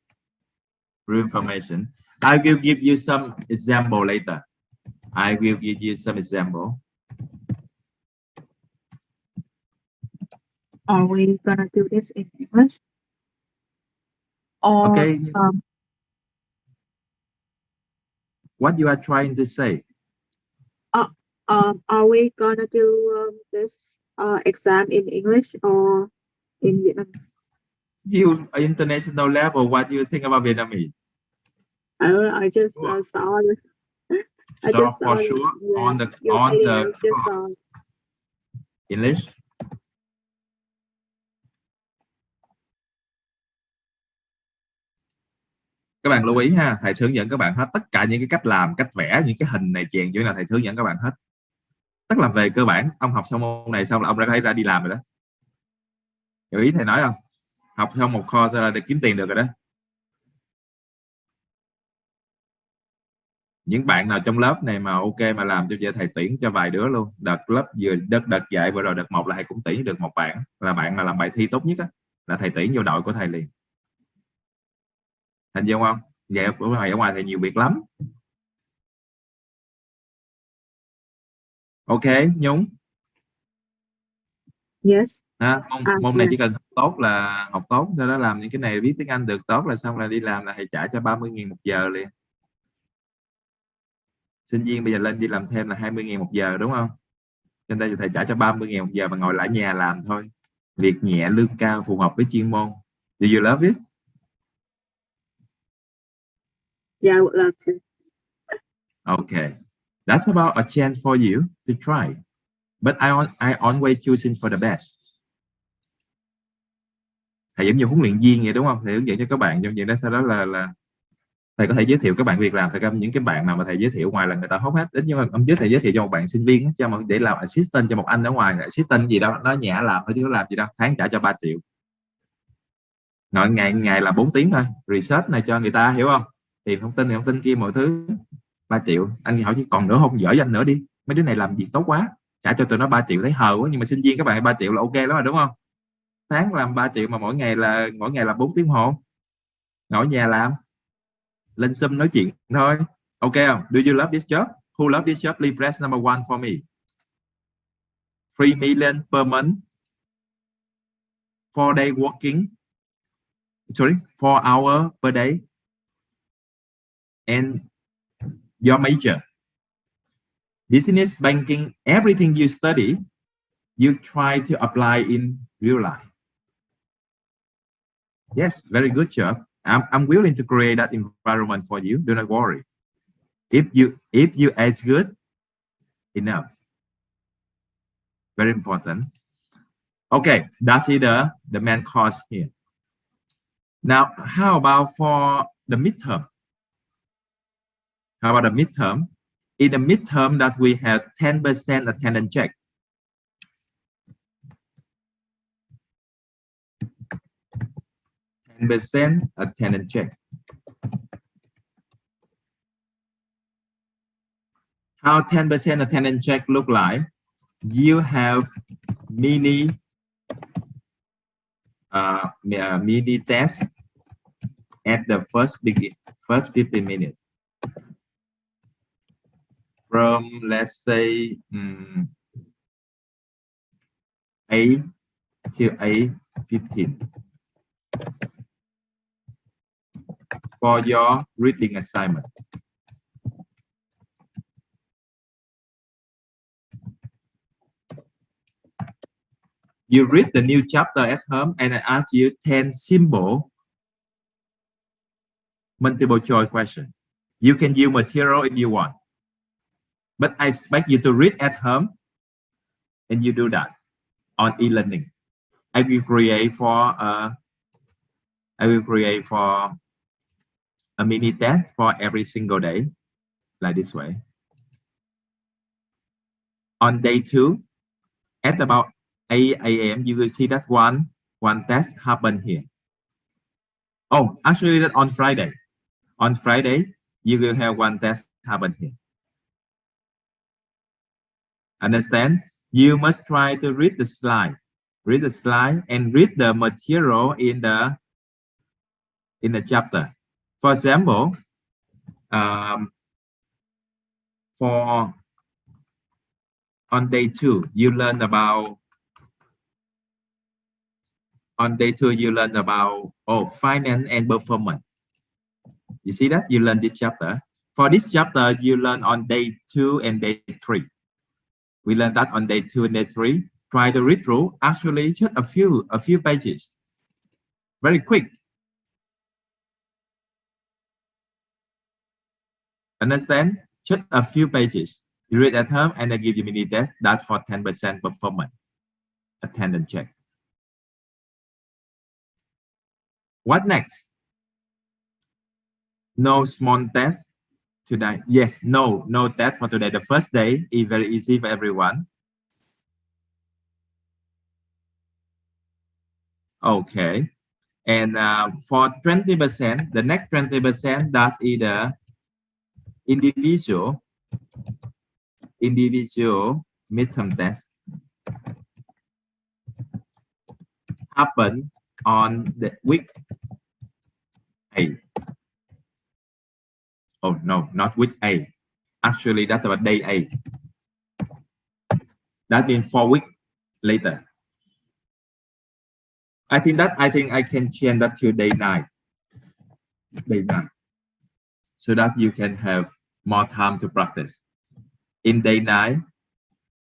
Real information. I will give you some example later. I will give you some example. Are we gonna do this in English? Or Okay. What you are trying to say? Are we gonna do this exam in English or in Vietnamese? You international level, what do you think about Vietnamese? I don't know, I just saw it. I So just for saw sure on the videos just course, English. Các bạn lưu ý ha, thầy hướng dẫn các bạn hết tất cả những cái cách làm, cách vẽ những cái hình này chèn chỗ nào thầy hướng dẫn các bạn hết. Tức là về cơ bản ông học xong môn này xong là ông đã phải ra đi làm rồi đó. Hiểu ý thầy nói không? Học xong một course ra để kiếm tiền được rồi đó. Những bạn nào trong lớp này mà ok mà làm cho thầy tuyển cho vài đứa luôn. Đợt lớp vừa đợt dạy vừa rồi đợt 1 là thầy cũng tuyển được một bạn, là bạn mà làm bài thi tốt nhất á, là thầy tuyển vô đội của thầy liền. Hình dung không? Vậy của thầy ở ngoài thầy nhiều việc lắm. Ok, Nhung. Yes. Môn này chỉ cần tốt là học tốt, sau đó làm những cái này biết tiếng Anh được tốt là xong, là đi làm là thầy trả cho 30.000 một giờ liền. Sinh viên bây giờ lên đi làm thêm là 20.000 một giờ đúng không? Trên đây thì thầy trả cho 30.000 một giờ mà ngồi lại nhà làm thôi. Việc nhẹ lương cao phù hợp với chuyên môn. Do you love it? Yeah, I would love to. Okay. That's about a chance for you to try. But I always choosing for the best. Thầy giống như huấn luyện viên vậy đúng không? Thầy hướng dẫn cho các bạn trong chuyện đó, sau đó là thầy có thể giới thiệu các bạn việc làm. Thật ra những cái bạn nào mà thầy giới thiệu ngoài là người ta hốt hết. Ít nhưng mà ông thầy giới thiệu cho một bạn sinh viên cho để làm assistant cho một anh ở ngoài. Assistant gì đó nó nhẹ làm thôi chứ có làm gì đâu, tháng trả cho 3 triệu. Ngồi ngày là 4 tiếng thôi. Research này cho người ta, hiểu không? Tìm thông tin kia mọi thứ 3 triệu. Anh hỏi chứ còn nữa không, giỏi anh nữa đi, mấy đứa này làm việc tốt quá, trả cho tụi nó 3 triệu thấy hờ quá. Nhưng mà sinh viên các bạn 3 triệu là ok lắm rồi đúng không? Tháng làm 3 triệu mà mỗi ngày là 4 tiếng hồ, ngồi nhà làm lên Zoom nói chuyện thôi. Ok không? Do you love this job? Who love this job? Please press number 1 for me. 3 million per month, 4 day working, 4 hours per day, and your major business banking. Everything you study you try to apply in real life. Yes, very good job. I'm willing to create that environment for you. Do not worry. If you as good enough. Very important. Okay, that's the main course here. Now, how about for the midterm? How about the midterm? In the midterm that we have 10% attendance check. 10% attendance check. How 10% attendance check look like? You have mini test at the first 15 minutes. From let's say 8 to 8:15 for your reading assignment. You read the new chapter at home and I ask you 10 simple multiple choice questions. You can use material if you want, but I expect you to read at home and you do that on e-learning. I will create for a mini test for every single day, like this way. On day 2, at about 8 a.m., you will see that one test happen here. Oh, actually, that on Friday. On Friday, you will have one test happen here. Understand? You must try to read the slide. Read the slide and read the material in the chapter. For example, for on day 2, you learn about finance and performance. You see that? You learn this chapter. For this chapter, you learn on day 2 and day 3. We learned that on day 2 and day 3. Try to read through. Actually, just a few pages. Very quick. Understand? Just a few pages. You read at home and I give you mini test. That for 10% performance. Attendance check. What next? No small test today. Yes, no test for today. The first day is very easy for everyone. Okay. And for 20%, the next 20%, that's either individual midterm test happen on the week 8. Oh no, not week 8. Actually, that's about day 8. That means 4 weeks later. I think I can change that to day 9. Day 9. So that you can have more time to practice. In day 9,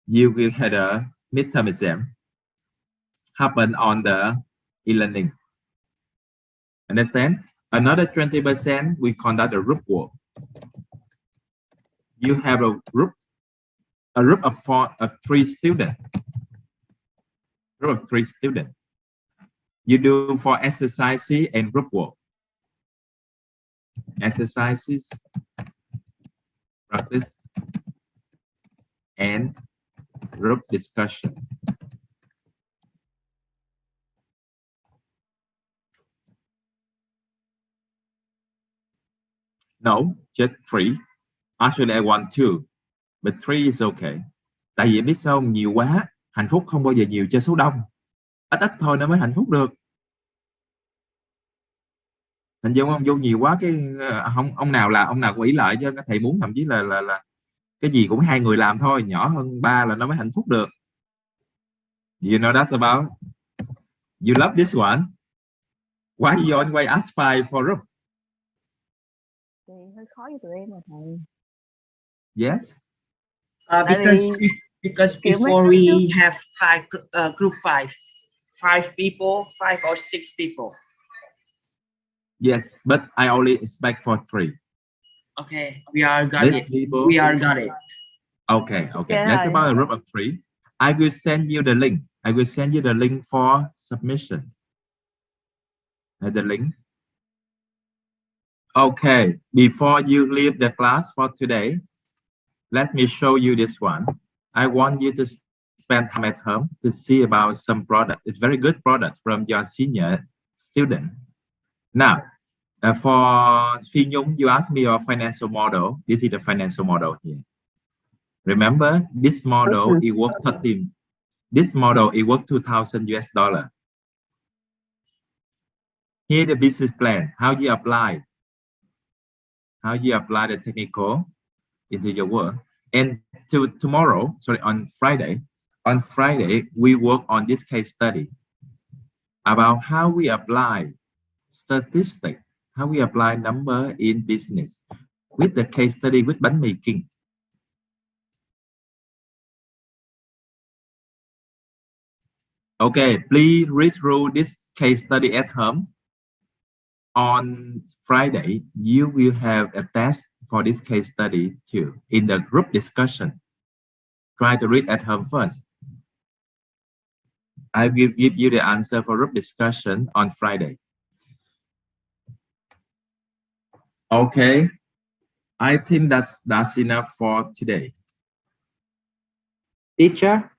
you will have a midterm exam happen on the e-learning. Understand? Another 20% we conduct a group work. You have a group of 3 students. Group of 3 students. You do for exercises and group work. Exercises, practice, and group discussion. No, just 3. Actually, I want 2, but 3 is okay. Tại vì biết sao nhiều quá, hạnh phúc không bao giờ nhiều cho số đông. Ít thôi nó mới hạnh phúc được. Hình dung không? Vô nhiều quá cái ông nào cũng ý lợi chứ thầy muốn thậm chí là cái gì cũng 2 người làm thôi, nhỏ hơn 3 là nó mới hạnh phúc được. You know that's about. You love this one. Why you always ask 5 for group? Thì hơi khó với tụi em mà thầy. Yes. Because before we have 5 group 5 people, 5 or 6 people. Yes, but I only expect for 3. Okay, we are got These it. people, we are got it. Okay. That's about a group of 3. I will send you the link. I will send you the link for submission. The link. Okay, before you leave the class for today, let me show you this one. I want you to spend time at home to see about some product. It's very good product from your senior student. Now, for Phi Nhung, you asked me about financial model. This is the financial model here. Remember, this model, it worth 13. This model, it worth $2,000 US. Here the business plan, how you apply the technical into your work. And on Friday, we work on this case study about how we apply statistics, how we apply number in business with the case study with bánh mì king. Okay, please read through this case study at home. On Friday, you will have a test for this case study too in the group discussion. Try to read at home first. I will give you the answer for group discussion on Friday. Okay, I think that's enough for today. Teacher,